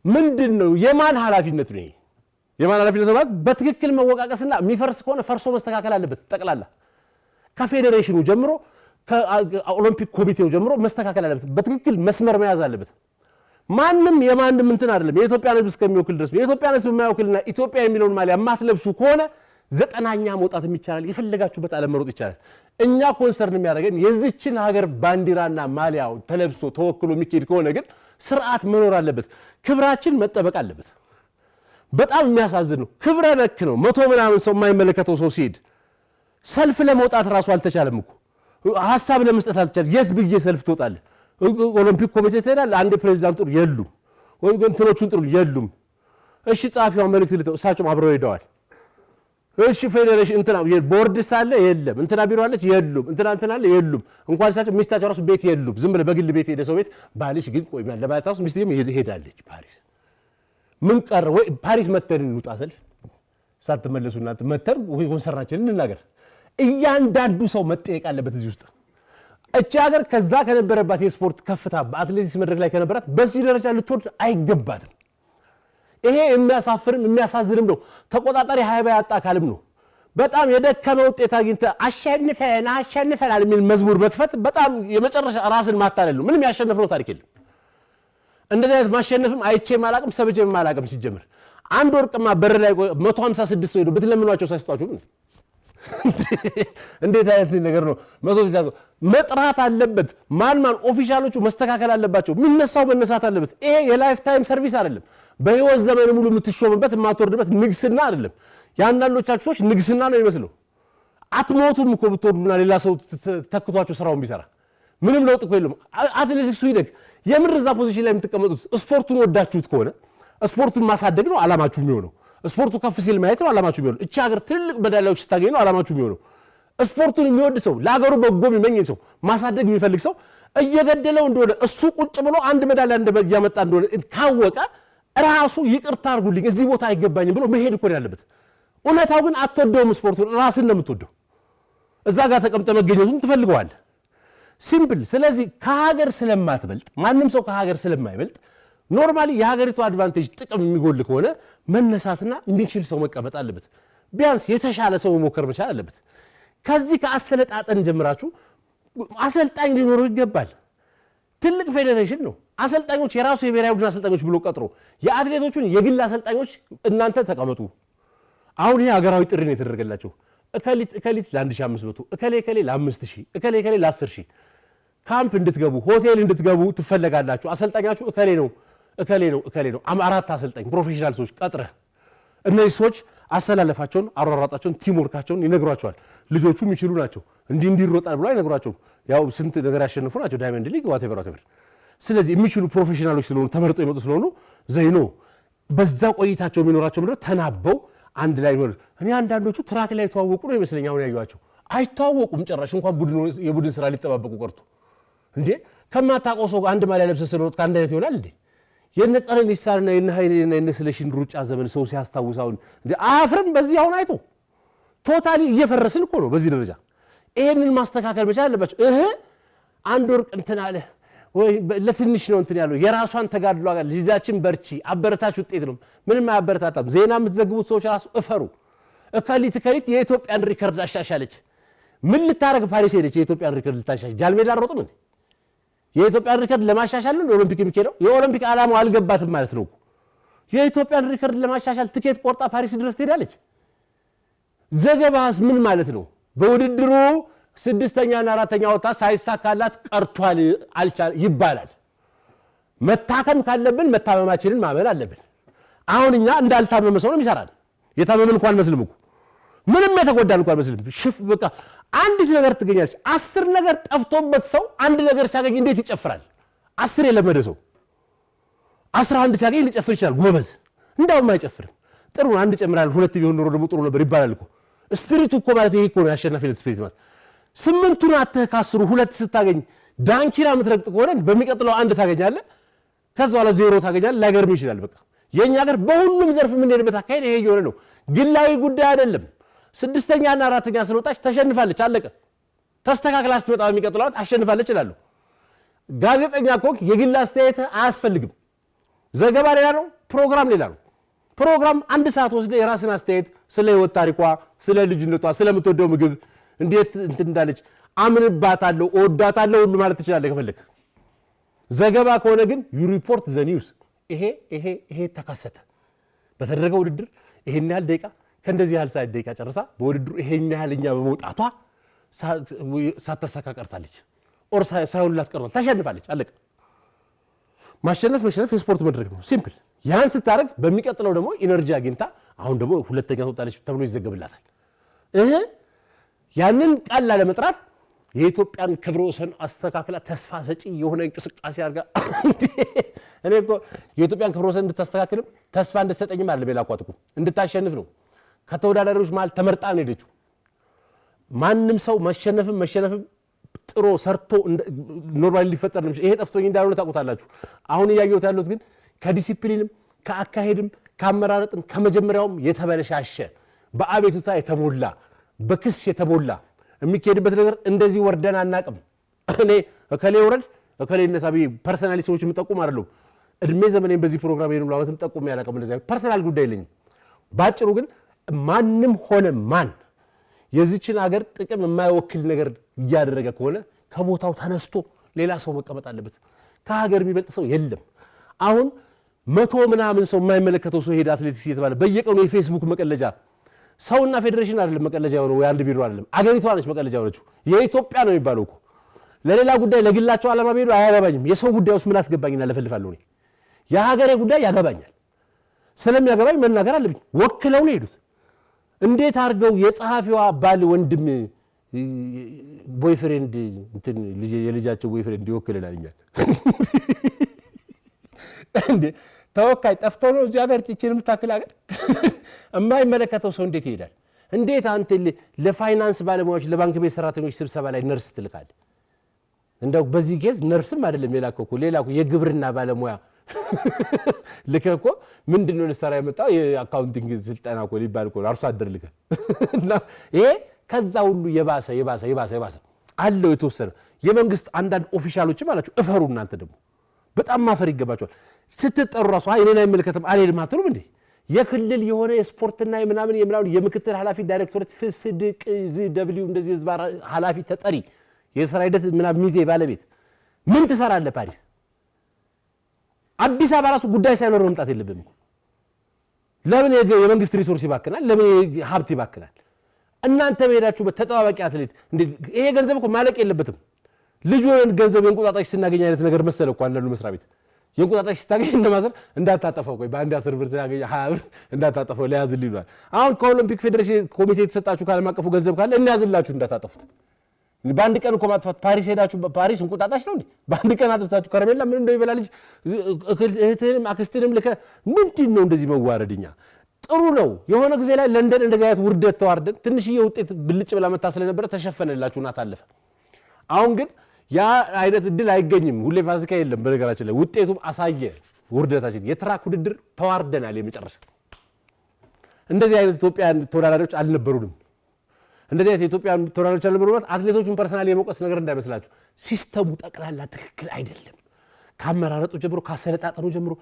ምንድነው የማን ኃላፊነት ነው የማን ኃላፊነት ማለት በትክክል መወቃቀስና የሚፈርስ ከሆነ ፈርሶ መስተካከል አለበት ጠቅላላ ከፌዴሬሽኑ ጀምሮ ከኦሎምፒክ ኮሚቴው ጀምሮ መስተካከል አለበት በትክክል መስመር መያዝ አለበት ማንንም የማንንም እንትን አይደለም የኢትዮጵያ ህዝብ እስከሚወክል ድረስ የኢትዮጵያ ህዝብ የማይወክልና ኢትዮጵያ የሚለውን ማሊያ ማትለብሱ ከሆነ ዘጠናኛ መውጣት የሚቻል የፈለጋችሁበት ዓለም መሮጥ ይቻላል እኛ ኮንሰርን የሚያደርገን የዚችን ሀገር ባንዲራና ማሊያው ተለብሶ ተወክሎ የሚኬድ ከሆነ ግን ስርዓት መኖር አለበት ክብራችን መጠበቅ አለበት በጣም የሚያሳዝን ነው ክብረ ነክ ነው 100 ምናምን ሰው የማይመለከተው ሰው ሲሄድ ሰልፍ ለመውጣት ራሱ አልተቻለም እኮ ሐሳብ ለመስጠት አልተቻለም የት ብዬ ሰልፍ ትወጣለህ ኦሎምፒክ ኮሚቴ ተሄዳል አንድ ፕሬዝዳንት ጥሩ የሉም ወይ እንትኖቹን ጥሩ የሉም እሺ ጻፊው መልእክት ልተው እሳቸው አብረው ሄደዋል እሺ ፌዴሬሽን እንትና ቦርድ ሳለ የለም እንትና ቢሮ አለች የሉም እንትና አለ የሉም እንኳን እሳቸው ሚስታቸው ራሱ ቤት የሉም ዝም ብለ በግል ቤት ሄደ ሰው ቤት ባልሽ ግን ቆይ ለባታስ ሚስቴም ሄዳለች ፓሪስ ምን ቀረ ወይ ፓሪስ መተን እንውጣ ሰልፍ ሳትመለሱና መተን ወይ ኮንሰርናችንን እንናገር እያንዳንዱ ሰው መጠየቅ አለበት እዚህ ውስጥ እቺ ሀገር ከዛ ከነበረባት የስፖርት ከፍታ በአትሌቲክስ መድረክ ላይ ከነበራት በዚህ ደረጃ ልትወርድ አይገባትም ይሄ የሚያሳፍርም የሚያሳዝንም ነው ተቆጣጣሪ ሃይባ ያጣ ካልም ነው በጣም የደከመ ውጤት አግኝተ አሸንፈናል የሚል መዝሙር መክፈት በጣም የመጨረሻ ራስን ማታለል ነው ምንም ያሸነፈው ታሪክ የለም እንደዚህ አይነት ማሸነፍም አይቼ ማላቅም ሰብጄ ማላቅም ሲጀምር አንድ ወርቅማ በር ላይ 156 ሰው ሄዶ በትለምኗቸው ሳይስጧቸው እንዴት አይነት ነገር ነው 160 መጥራት አለበት ማን ኦፊሻሎቹ መስተካከል አለባቸው ምንነሳው መነሳት አለበት ይሄ የላይፍ ታይም ሰርቪስ አይደለም በህይወት ዘመን ሙሉ የምትሾምበት የማትወርድበት ንግስና አይደለም ያንዳንዶቻችሁ ሰዎች ንግስና ነው ይመስለው አትሞቱም እኮ ብትወርዱና ሌላ ሰው ተክቷችሁ ስራውን ቢሰራ ምንም ለውጥ እኮ የለም አትሌቲክሱ ይደግ የምርዛ ፖዚሽን ላይ የምትቀመጡት ስፖርቱን ወዳችሁት ከሆነ ስፖርቱን ማሳደግ ነው አላማችሁ የሚሆነው ስፖርቱ ከፍ ሲል ማየት ነው አላማችሁ የሚሆነው እቺ ሀገር ትልቅ መዳሊያዎች ስታገኝ ነው አላማችሁ የሚሆነው ስፖርቱን የሚወድ ሰው ለሀገሩ በጎ የሚመኝ ሰው ማሳደግ የሚፈልግ ሰው እየገደለው እንደሆነ እሱ ቁጭ ብሎ አንድ መዳሊያ እንደያመጣ እንደሆነ ካወቀ ራሱ ይቅርታ አርጉልኝ እዚህ ቦታ አይገባኝም ብሎ መሄድ እኮ ነው ያለበት እውነታው ግን አትወደውም ስፖርቱን ራስን ነው የምትወደው እዛ ጋር ተቀምጠ መገኘቱን ትፈልገዋለህ ሲምፕል ስለዚህ ከሀገር ስለማትበልጥ ማንንም ሰው ከሀገር ስለማይበልጥ ኖርማሊ የሀገሪቱ አድቫንቴጅ ጥቅም የሚጎል ከሆነ መነሳትና የሚችል ሰው መቀመጥ አለበት ቢያንስ የተሻለ ሰው መሞከር መቻል አለበት ከዚህ ከአሰለጣጠን ጀምራችሁ አሰልጣኝ ሊኖረው ይገባል ትልቅ ፌዴሬሽን ነው አሰልጣኞች የራሱ የብሔራዊ ቡድን አሰልጣኞች ብሎ ቀጥሮ የአትሌቶቹን የግል አሰልጣኞች እናንተ ተቀመጡ አሁን ይሄ ሀገራዊ ጥሪ ነው የተደረገላቸው እከሊት ለ1500 እከሌ ለ5000 እከሌ ለ10000 ካምፕ እንድትገቡ ሆቴል እንድትገቡ ትፈልጋላችሁ አሰልጣኛችሁ እከሌ ነው አራት አሰልጣኝ ፕሮፌሽናል ሰዎች ቀጥረህ እነዚህ ሰዎች አሰላለፋቸውን አሯሯጣቸውን ቲም ወርካቸውን ይነግሯቸዋል ልጆቹ የሚችሉ ናቸው እንዲሮጣል ብሎ አይነግሯቸው ያው ስንት ነገር ያሸንፉ ናቸው ዳይመንድ ሊግ ዋቴቨር ስለዚህ የሚችሉ ፕሮፌሽናሎች ስለሆኑ ተመርጠው የመጡ ስለሆኑ ዘይኖ በዛ ቆይታቸው የሚኖራቸው ምንድነው ተናበው አንድ ላይ ነው እኔ አንዳንዶቹ ትራክ ላይ ተዋወቁ ነው ይመስለኛል አሁን ያዩዋቸው አይተዋወቁም ጭራሽ እንኳን የቡድን ስራ ሊጠባበቁ ቀርቶ እንዴ ከማታቆሶ አንድ ማሊያ ለብሰ ስለሮጥ ካንድ አይነት ይሆናል እንዴ የነቀለኒሳና የነሃይሌና የነስለሽን ሩጫ ዘመን ሰው ሲያስታውሳው እንዴ አፍረን በዚህ አሁን አይቶ ቶታሊ እየፈረስን እኮ ነው በዚህ ደረጃ ይሄንን ማስተካከል መቻል አለባቸው አንድ ወርቅ እንትን አለ ወይ ለትንሽ ነው እንትን ያለው የራሷን ተጋድሎ አጋል ልጃችን በርቺ አበረታች ውጤት ነው ምንም አያበረታታም ዜና የምትዘግቡት ሰዎች ራሱ እፈሩ እከሊት የኢትዮጵያን ሪከርድ አሻሻለች ምን ልታረግ ፓሪስ ሄደች የኢትዮጵያን ሪከርድ ልታሻሽ ጃልሜዳ አሮጥም እንዴ የኢትዮጵያን ሪከርድ ለማሻሻል ነው ኦሎምፒክ የሚከደው የኦሎምፒክ ዓላማው አልገባትም ማለት ነው የኢትዮጵያን ሪከርድ ለማሻሻል ትኬት ቆርጣ ፓሪስ ድረስ ትሄዳለች ዘገባስ ምን ማለት ነው በውድድሩ 6ኛ እና 4ኛ ወጣ ሳይሳካላት ቀርቷል አልቻለ ይባላል መታከም ካለብን መታመማችንን ማመን አለብን አሁን እኛ እንዳልታመመ ሰው ነው የሚሰራል የታመመን እንኳን መስልም እኮ ምንም የተጎዳን እንኳን መስልም ሽፍ በቃ አንዲት ነገር ትገኛለች 10 ነገር ጠፍቶበት ሰው አንድ ነገር ሲያገኝ እንዴት ይጨፍራል 10 የለመደ ሰው 11 ሲያገኝ ሊጨፍር ይችላል ጎበዝ እንዳውም አይጨፍርም ጥሩ አንድ ጨምራል ሁለት ቢሆን ኖሮ ደግሞ ጥሩ ነበር ይባላል እኮ ስፒሪቱ እኮ ማለት ይሄ እኮ ነው ያሸናፊነት ስፒሪት ማለት 8ቱን አተካስሩ ሁለት ስታገኝ ዳንኪራ ምትረግጥ ከሆነ በሚቀጥለው አንድ ታገኛለህ ከዛ በኋላ ዜሮ ታገኛለህ ላገርም ይችላል በቃ የኛ ሀገር በሁሉም ዘርፍ ምን ሄድበት አካሄድ ይሄ ይሆነ ነው ግላዊ ጉዳይ አይደለም 6ኛ እና 4ኛ ስለወጣች ተሸንፋለች አለቀ ተስተካክላ ስትመጣ በሚቀጥለው አሸንፋለች ይላሉ ጋዜጠኛ ኮክ የግል አስተያየት አያስፈልግም ዘገባ ሌላ ነው ፕሮግራም ሌላ ነው ፕሮግራም አንድ ሰዓት ወስደ የራስን አስተያየት ስለ ህይወት ታሪኳ ስለ ልጅነቷ ስለምትወደው ምግብ እንዴት እንትን እንዳለች አምንባታለሁ እወዳታለሁ ሁሉ ማለት ትችላለህ ከፈለክ ዘገባ ከሆነ ግን ዩ ሪፖርት ዘ ኒውስ ይሄ ተከሰተ በተደረገው ውድድር ይሄን ያህል ደቂቃ ከእንደዚህ ያህል ሰዓት ደቂቃ ጨርሳ በውድድሩ ይሄን ያህልኛ በመውጣቷ ሳተሳካ ቀርታለች ኦር ሳይሆንላት ቀርቷል ተሸንፋለች አለቀ ማሸነፍ የስፖርት መድረክ ነው ሲምፕል ያን ስታረግ በሚቀጥለው ደግሞ ኢነርጂ አግኝታ አሁን ደግሞ ሁለተኛ ተወጣለች ተብሎ ይዘገብላታል ያንን ቃል ለመጥራት የኢትዮጵያን ክብረ ወሰን አስተካክላ ተስፋ ሰጪ የሆነ እንቅስቃሴ አርጋ እኔ እኮ የኢትዮጵያን ክብረ ወሰን እንድታስተካክልም ተስፋ እንድትሰጠኝም አይደለም የላኳትኩ እንድታሸንፍ ነው ከተወዳዳሪዎች ማለት ተመርጣ ነው ሄደችው ማንንም ሰው መሸነፍም ጥሮ ሰርቶ ኖርማሊ ሊፈጠር ነው ይሄ ጠፍቶኝ እንዳልሆነ ታውቁታላችሁ አሁን ያያዩት ያሉት ግን ከዲሲፕሊንም ከአካሄድም ከአመራረጥም ከመጀመሪያውም የተበለሻሸ በአቤቱታ የተሞላ በክስ የተሞላ የሚከድበት ነገር እንደዚህ ወርደን አናቅም እኔ እከሌ ወረድ እከሌ ነሳቢ ፐርሰናሊ ሰዎች ምጠቁም አይደለም እድሜ ዘመኔን በዚህ ፕሮግራም ይሄን ብላውትም ጠቁም ያላቀም እንደዚህ ፐርሰናል ጉዳይ የለኝም ባጭሩ ግን ማንንም ሆነ ማን የዚችን ሀገር ጥቅም የማይወክል ነገር እያደረገ ከሆነ ከቦታው ተነስቶ ሌላ ሰው መቀመጥ አለበት ከሀገር የሚበልጥ ሰው የለም አሁን 100 ምናምን ሰው የማይመለከተው ሰው ሄደ አትሌቲክስ እየተባለ በየቀኑ የፌስቡክ መቀለጃ ሰውና ፌዴሬሽን አይደለም መቀለጃ ነው ወይ አንድ ቢሮ አይደለም አገሪቷ ነች መቀለጃ ሆነች የኢትዮጵያ ነው የሚባለው እኮ ለሌላ ጉዳይ ለግላቸው ዓላማ ቢሄዱ አያገባኝም የሰው ጉዳይ ውስጥ ምን አስገባኝና ለፈልፋለሁ እኔ የሀገሬ ጉዳይ ያገባኛል ስለሚያገባኝ መናገር አለብኝ ወክለው ነው ሄዱት እንዴት አርገው የጸሐፊዋ ባል ወንድም ቦይፍሬንድ እንትን የልጃቸው ቦይፍሬንድ ይወክልላልኛል እንዴ ተወካይ ጠፍቶ ነው እዚህ ሀገር እቺንም ታክል ሀገር የማይመለከተው ሰው እንዴት ይሄዳል እንዴት አንተ ለፋይናንስ ባለሙያዎች ለባንክ ቤት ሰራተኞች ስብሰባ ላይ ነርስ ትልካለህ እንደው በዚህ ኬዝ ነርስም አይደለም ሌላኮ የግብርና ባለሙያ ልከኮ ምንድነው ለሰራ የመጣው የአካውንቲንግ ስልጠና እኮ ሊባል እኮ አርሶ አደር ልከ እና ይሄ ከዛ ሁሉ የባሰ አለው የተወሰነ የመንግስት አንዳንድ ኦፊሻሎች ማለት እፈሩ እናንተ ደግሞ በጣም ማፈር ይገባቸዋል ስትጠሩ ራሱ አይኔና አይመለከተም አልሄድም አትሉም እንዴ የክልል የሆነ የስፖርትና የምናምን የምክትል ኃላፊ ዳይሬክተሮች ፍስድቅ ዝደብሊው እንደዚህ ዝባራ ኃላፊ ተጠሪ የስራ ሂደት ምናምን ሚዜ ባለቤት ምን ትሰራለህ ፓሪስ አዲስ አበባ ራሱ ጉዳይ ሳይኖር መምጣት የለብም ለምን የመንግስት ሪሶርስ ይባክናል ለምን ሀብት ይባክናል እናንተ በሄዳችሁ በተጠባባቂ አትሌት እንዴ ይሄ ገንዘብ እኮ ማለቅ የለበትም ልጅ ወይን ገንዘብ እንቁጣጣሽ ስናገኝ አይነት ነገር መሰለ እኮ አንዳንዱ መስሪያ ቤት የእንቁጣጣሽ ስታገኝ እንደማሰር እንዳታጠፈው ቆይ በአንድ 10 ብር ስናገኝ 20 ብር እንዳታጠፈው ለያዝልኝ ይላል አሁን ከኦሎምፒክ ፌዴሬሽን ኮሚቴ የተሰጣችሁ ካልማቀፉ ገንዘብ ካለ እናያዝላችሁ እንዳታጠፉት በአንድ ቀን እኮ ማጥፋት ፓሪስ ሄዳችሁ ፓሪስ እንቁጣጣሽ ነው እንዴ በአንድ ቀን አጥፍታችሁ ከረሜላ ምን እንደው ይበላ ልጅ እህትንም አክስትንም ልከ ምንድነው እንደዚህ መዋረድኛ ጥሩ ነው የሆነ ጊዜ ላይ ለንደን እንደዚህ አይነት ውርደት ተዋርደን ትንሽዬ ውጤት ብልጭ ብላ መታ ስለነበረ ተሸፈነላችሁና ታለፈ አሁን ግን ያ አይነት እድል አይገኝም። ሁሌ ፋሲካ የለም። በነገራችን ላይ ውጤቱም አሳየ ውርደታችን። የትራክ ውድድር ተዋርደናል። የመጨረሻ እንደዚህ አይነት ኢትዮጵያን ተወዳዳሪዎች አልነበሩንም። እንደዚህ አይነት ኢትዮጵያን ተወዳዳሪዎች አልነበሩንም። አትሌቶቹን ፐርሰናል የመውቀስ ነገር እንዳይመስላችሁ። ሲስተሙ ጠቅላላ ትክክል አይደለም። ካመራረጡ ጀምሮ ካሰለጣጠኑ ጀምሮ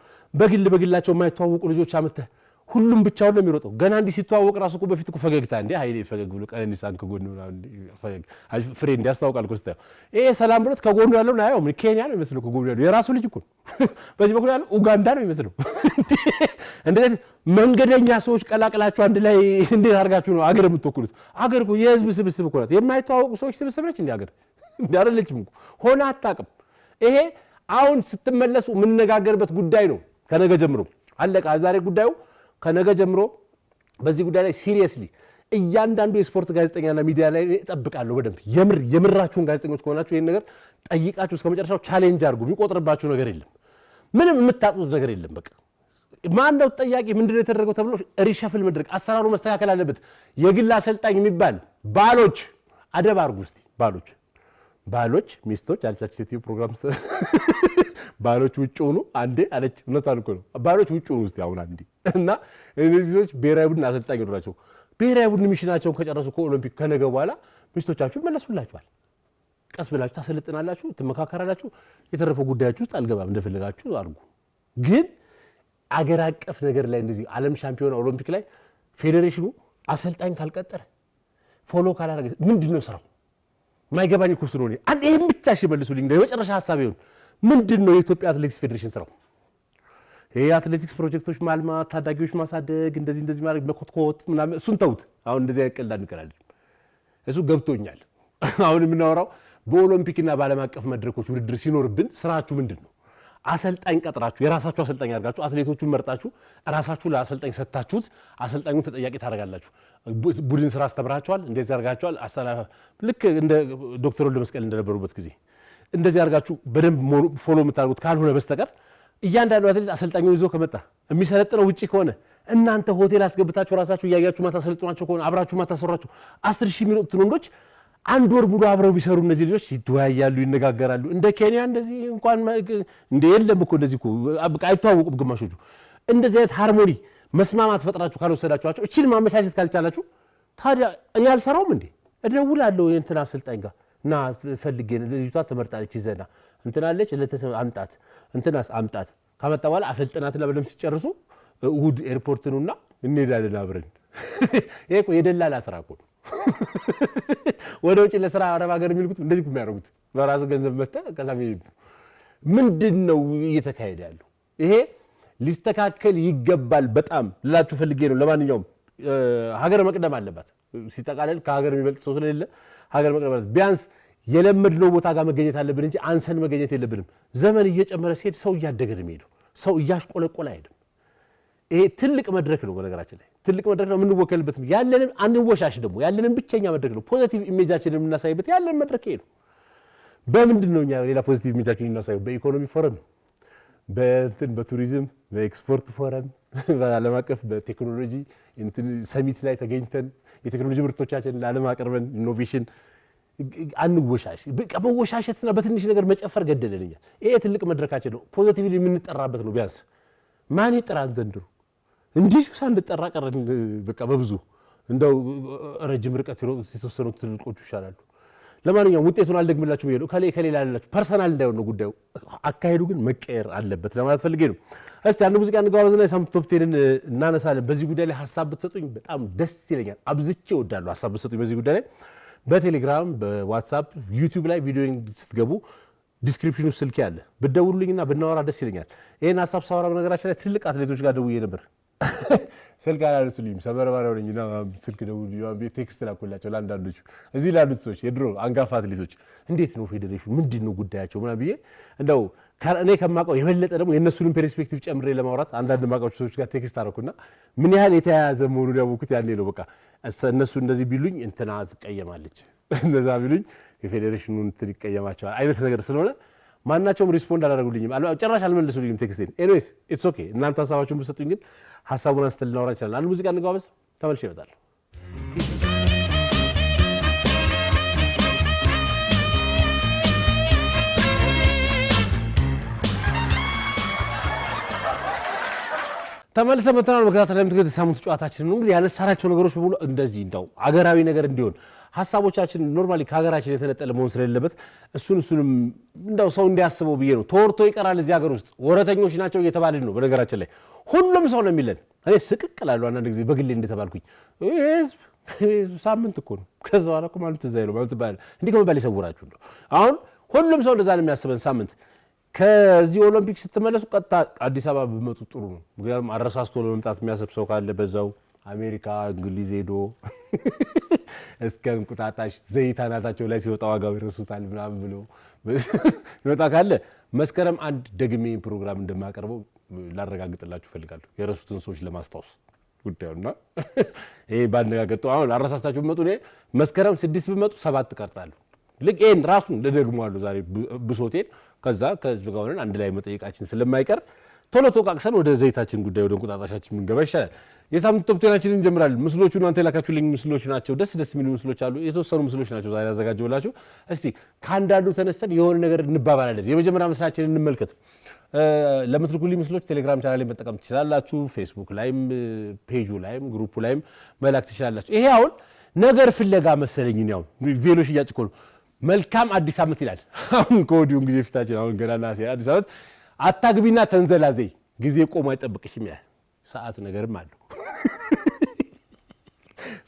በግላቸው የማይተዋወቁ ልጆች አመተህ ሁሉም ብቻውን ነው የሚሮጠው። ገና እንዲህ ሲተዋወቅ ራሱ እኮ በፊት እኮ ፈገግታ እንዴ ኃይሌ ፈገግ ብሎ ቀነኒሳን ከጎኑ ፈገግ ፍሬንድ ያስታውቃል እኮ ስታየው። ይሄ ሰላም ብሎት ከጎኑ ያለው ነው ያው ኬንያ ነው የሚመስለው። ከጎኑ ያለው የራሱ ልጅ እኮ በዚህ በኩል ያለው ኡጋንዳ ነው የሚመስለው። እንደዚህ መንገደኛ ሰዎች ቀላቅላችሁ አንድ ላይ እንዴት አድርጋችሁ ነው አገር የምትወክሉት? አገር እኮ የህዝብ ስብስብ እኮ ናት። የማይተዋወቁ ሰዎች ስብስብ ነች እንዴ አገር? እንዴ አይደለችም እኮ ሆነ አታውቅም። ይሄ አሁን ስትመለሱ የምንነጋገርበት ጉዳይ ነው። ከነገ ጀምሮ አለቃ ዛሬ ጉዳዩ ከነገ ጀምሮ በዚህ ጉዳይ ላይ ሲሪየስሊ እያንዳንዱ የስፖርት ጋዜጠኛና ሚዲያ ላይ እጠብቃለሁ። በደንብ የምራችሁን ጋዜጠኞች ከሆናችሁ ይሄን ነገር ጠይቃችሁ እስከመጨረሻው ቻሌንጅ አድርጉ። የሚቆጥርባችሁ ነገር የለም። ምንም የምታጡት ነገር የለም። በቃ ማን ነው ጠያቂ? ምንድነው የተደረገው ተብሎ ሪሸፍል መድረክ አሰራሩ መስተካከል አለበት። የግል አሰልጣኝ የሚባል ባሎች አደብ አድርጉ እስቲ። ባሎች ሚስቶች አለቻች ሴትዮ ፕሮግራም ባሎች ውጭ ሆኑ አንዴ አለች። እውነቷን እኮ ነው። ባሎች ውጭ ሆኑ እስቲ አሁን አንዴ እና እነዚህ ሰዎች ብሔራዊ ቡድን አሰልጣኝ ይኖራቸው ብሔራዊ ቡድን ሚሽናቸውን ከጨረሱ ከኦሎምፒክ ከነገ በኋላ ሚስቶቻችሁ መለሱላችኋል። ቀስ ብላችሁ ታሰልጥናላችሁ፣ ትመካከራላችሁ። የተረፈው ጉዳያችሁ ውስጥ አልገባም፣ እንደፈለጋችሁ አድርጉ። ግን አገር አቀፍ ነገር ላይ እንደዚህ ዓለም ሻምፒዮና ኦሎምፒክ ላይ ፌዴሬሽኑ አሰልጣኝ ካልቀጠረ ፎሎ ካላደረገ ምንድነው ስራው? ማይገባኝ እኮ ስለሆነ አንድ ይሄን ብቻ መልሱልኝ። የመጨረሻ ሐሳብ ይሁን ምንድነው የኢትዮጵያ አትሌቲክስ ፌዴሬሽን ስራው? ይሄ አትሌቲክስ ፕሮጀክቶች ማልማት፣ ታዳጊዎች ማሳደግ፣ እንደዚህ ማድረግ፣ መኮትኮት ምናምን እሱን ተውት። አሁን እንደዚህ ያቀልዳ እንቀራለን። እሱ ገብቶኛል። አሁን የምናወራው በኦሎምፒክና በዓለም አቀፍ መድረኮች ውድድር ሲኖርብን ስራችሁ ምንድነው? አሰልጣኝ ቀጥራችሁ የራሳችሁ አሰልጣኝ አድርጋችሁ አትሌቶቹን መርጣችሁ ራሳችሁ ለአሰልጣኝ ሰጥታችሁት አሰልጣኙን ተጠያቂ ታደርጋላችሁ። ቡድን ስራ አስተምራችኋል፣ እንደዚህ አድርጋችኋል። ልክ እንደ ዶክተር ወልደ መስቀል እንደነበሩበት ጊዜ እንደዚህ አድርጋችሁ በደንብ ፎሎ የምታደርጉት ካልሆነ በስተቀር እያንዳንዱ አትሌት አሰልጣኙን ይዞ ከመጣ የሚሰለጥነው ውጪ ከሆነ እናንተ ሆቴል አስገብታችሁ ራሳችሁ እያያችሁ ማታሰልጥኗቸው ከሆነ አብራችሁ ማታሰሯቸው 10,000 የሚሮጡትን ወንዶች አንድ ወር ሙሉ አብረው ቢሰሩ እነዚህ ልጆች ይወያያሉ፣ ይነጋገራሉ። እንደ ኬንያ እንደዚህ እንኳን እንደ የለም እኮ እንደዚህ እኮ አይተዋወቁም ግማሾቹ። እንደዚህ አይነት ሃርሞኒ መስማማት ፈጥራችሁ ካልወሰዳችኋቸው እቺን ማመቻቸት ካልቻላችሁ ታዲያ እኔ አልሰራውም እንዴ? እደውላለሁ የእንትና አሰልጣኝ ጋር እና ፈልጌ ልጅቷ ትመርጣለች ይዘና እንትናለች ለተሰብ አምጣት እንትናስ አምጣት ካመጣ በኋላ አሰልጥናትና በደምብ ሲጨርሱ እሁድ ኤርፖርት ነውና እንሄዳለን አብረን። ይሄ እኮ የደላላ ስራ እኮ ነው። ወደ ውጭ ለስራ አረብ ሀገር የሚልኩት እንደዚህ እኮ የሚያደርጉት በራሱ ገንዘብ መጣ ከዛም ምንድነው እየተካሄደ ያለው? ይሄ ሊስተካከል ይገባል በጣም ልላችሁ ፈልጌ ነው። ለማንኛውም ሀገር መቅደም አለባት። ሲጠቃለል ከሀገር የሚበልጥ ሰው ስለሌለ ሀገር መቅደም አለባት። ቢያንስ የለመድነው ቦታ ጋር መገኘት አለብን እንጂ አንሰን መገኘት የለብንም። ዘመን እየጨመረ ሲሄድ ሰው እያደገ ነው የሚሄደው። ሰው እያሽቆለቆለ አይሄድም። ይሄ ትልቅ መድረክ ነው። በነገራችን ላይ ትልቅ መድረክ ነው የምንወከልበት። ያለንን አንወሻሽ ደግሞ ያለንን ብቸኛ መድረክ ነው። ፖዚቲቭ ኢሜጃችንን የምናሳይበት ያለን መድረክ ይሄ ነው። በምንድን ነው እኛ ሌላ ፖዚቲቭ ኢሜጃችንን የምናሳየው? በኢኮኖሚ ፎረም፣ በቱሪዝም፣ በኤክስፖርት ፎረም፣ በዓለም አቀፍ በቴክኖሎጂ ሰሚት ላይ ተገኝተን የቴክኖሎጂ ምርቶቻችንን ለዓለም አቅርበን ኢኖቬሽን አንወሻሽ። በቃ መወሻሸትና በትንሽ ነገር መጨፈር ገደለልኛል። ይሄ ትልቅ መድረካችን ነው። ፖዚቲቭሊ የምንጠራበት ነው። ቢያንስ ማን ይጠራን ዘንድሮ? እንዲህ ሳንጠራ ቀረን። በቃ በብዙ እንደው ረጅም ርቀት የተወሰኑት ትልቆቹ ይሻላሉ። ለማንኛውም ውጤቱን አልደግምላችሁ ብዬ ነው። ከሌላ አላችሁ ፐርሰናል እንዳይሆን ነው ጉዳዩ። አካሄዱ ግን መቀየር አለበት ለማለት ፈልጌ ነው። እስቲ አንድ ሙዚቃ እንጋባዝና የሳምንት ቶፕ ቴንን እናነሳለን። በዚህ ጉዳይ ላይ ሀሳብ ብትሰጡኝ በጣም ደስ ይለኛል። አብዝቼ እወዳለሁ ሀሳብ ብትሰጡኝ በዚህ ጉዳይ ላይ በቴሌግራም፣ በዋትስአፕ፣ ዩቲዩብ ላይ ቪዲዮ ስትገቡ ዲስክሪፕሽኑ ስልክ ያለ ብትደውሉልኝና ብናወራ ደስ ይለኛል። ይሄን ሀሳብ ሳወራ በነገራችን ላይ ትልቅ አትሌቶች ጋር ደውዬ ነበር። ስልክ አላነሱልኝም። ሰበረባሪያው ነኝና ስልክ ደውሉልኝ ቴክስት ላኩላቸው ለአንዳንዶቹ እዚህ ላሉት ሰዎች የድሮ አንጋፋ አትሌቶች እንዴት ነው ፌዴሬሽኑ ምንድን ነው ጉዳያቸው ምናምን ብዬ እንደው እኔ ከማውቀው የበለጠ ደግሞ የእነሱንም ፔርስፔክቲቭ ጨምሬ ለማውራት አንዳንድ ማውቃቸው ሰዎች ጋር ቴክስት አደረኩና ምን ያህል የተያያዘ መሆኑን ያወኩት ያኔ ነው። በቃ እነሱ እንደዚህ ቢሉኝ እንትና ትቀየማለች፣ እንደዛ ቢሉኝ የፌዴሬሽኑ እንትን ይቀየማቸዋል አይነት ነገር ስለሆነ ማናቸውም ሪስፖንድ አላደረጉልኝም። ጭራሽ አልመለሱልኝም ቴክስቴን። ኤኒዌይስ ኢትስ ኦኬ። እናንተ ሀሳባችሁን ብትሰጡኝ ግን ሀሳቡን አንስተን ልናወራ እንችላለን። አንድ ሙዚቃ እንጋበዝ፣ ተመልሼ እመጣለሁ። ተመልሰ መተናል መከታተል ለምትገድ ሳምንት ጨዋታችን ነው እንግዲህ ያነሳናቸው ነገሮች በሙሉ እንደዚህ እንደው አገራዊ ነገር እንዲሆን ሐሳቦቻችን ኖርማሊ ከሀገራችን የተነጠለ መሆን ስለሌለበት እሱንም እንደው ሰው እንዲያስበው ብዬ ነው ተወርቶ ይቀራል እዚህ ሀገር ውስጥ ወረተኞች ናቸው እየተባልን ነው በነገራችን ላይ ሁሉም ሰው ነው የሚለን እኔ ስቅቅላለሁ አንድ ጊዜ በግሌ እንደተባልኩኝ ህዝብ ሳምንት እኮ ነው ከዛ በኋላ እኮ ማለት ተዛይሎ ማለት ባል እንዴ ከመባል ይሰውራችሁ ነው አሁን ሁሉም ሰው እንደዛ ነው የሚያስበን ሳምንት ከዚህ ኦሎምፒክ ስትመለሱ ቀጣ አዲስ አበባ በመጡ ጥሩ ነው ምክንያቱም አረሳስቶ ለመምጣት የሚያሰብሰው ካለ በዛው አሜሪካ እንግሊዝ ሄዶ እስከ እንቁጣጣሽ ዘይታናታቸው ላይ ሲወጣ ዋጋው ይረሱታል ምናምን ብሎ ይወጣ ካለ መስከረም አንድ ደግሜ ፕሮግራም እንደማቀርበው ላረጋግጥላችሁ ፈልጋለሁ የረሱትን ሰዎች ለማስታወስ ጉዳዩና ይሄ ባነጋገርጠው አሁን አረሳስታችሁ በመጡ ነው መስከረም 6 በመጡ 7 ቀርጻለሁ ልቅን ራሱን ለደግሟሉ ዛሬ ብሶቴን ከዛ ከህዝብ ጋር ሆነን አንድ ላይ መጠየቃችን ስለማይቀር ቶሎ ተቃቅሰን ወደ ዘይታችን ጉዳይ ወደ እንቁጣጣሻችን ምንገባ ይሻላል የሳምንት ቶፕቴናችንን እንጀምራለን ምስሎቹ እናንተ ላካችሁልኝ ምስሎች ናቸው ደስ የሚሉ ምስሎች አሉ የተወሰኑ ምስሎች ናቸው ዛሬ ያዘጋጀውላችሁ እስቲ ካንዳንዱ ተነስተን የሆነ ነገር እንባባላለን የመጀመሪያ ምስላችንን እንመልከት ለምትልኩልኝ ምስሎች ቴሌግራም ቻናል ላይ መጠቀም ትችላላችሁ ፌስቡክ ላይም ፔጁ ላይም ግሩፑ ላይም መላክ ትችላላችሁ ይሄ አሁን ነገር ፍለጋ መሰለኝ ነው ቬሎሽ ያጭቆሉ መልካም አዲስ አመት ይላል አሁን ኮዲው እንግዲህ ፍታችን አሁን ገናና አዲስ አመት አታግቢና ተንዘላዘይ ጊዜ ቆሞ አይጠብቅሽም ያ ሰዓት ነገርም አለው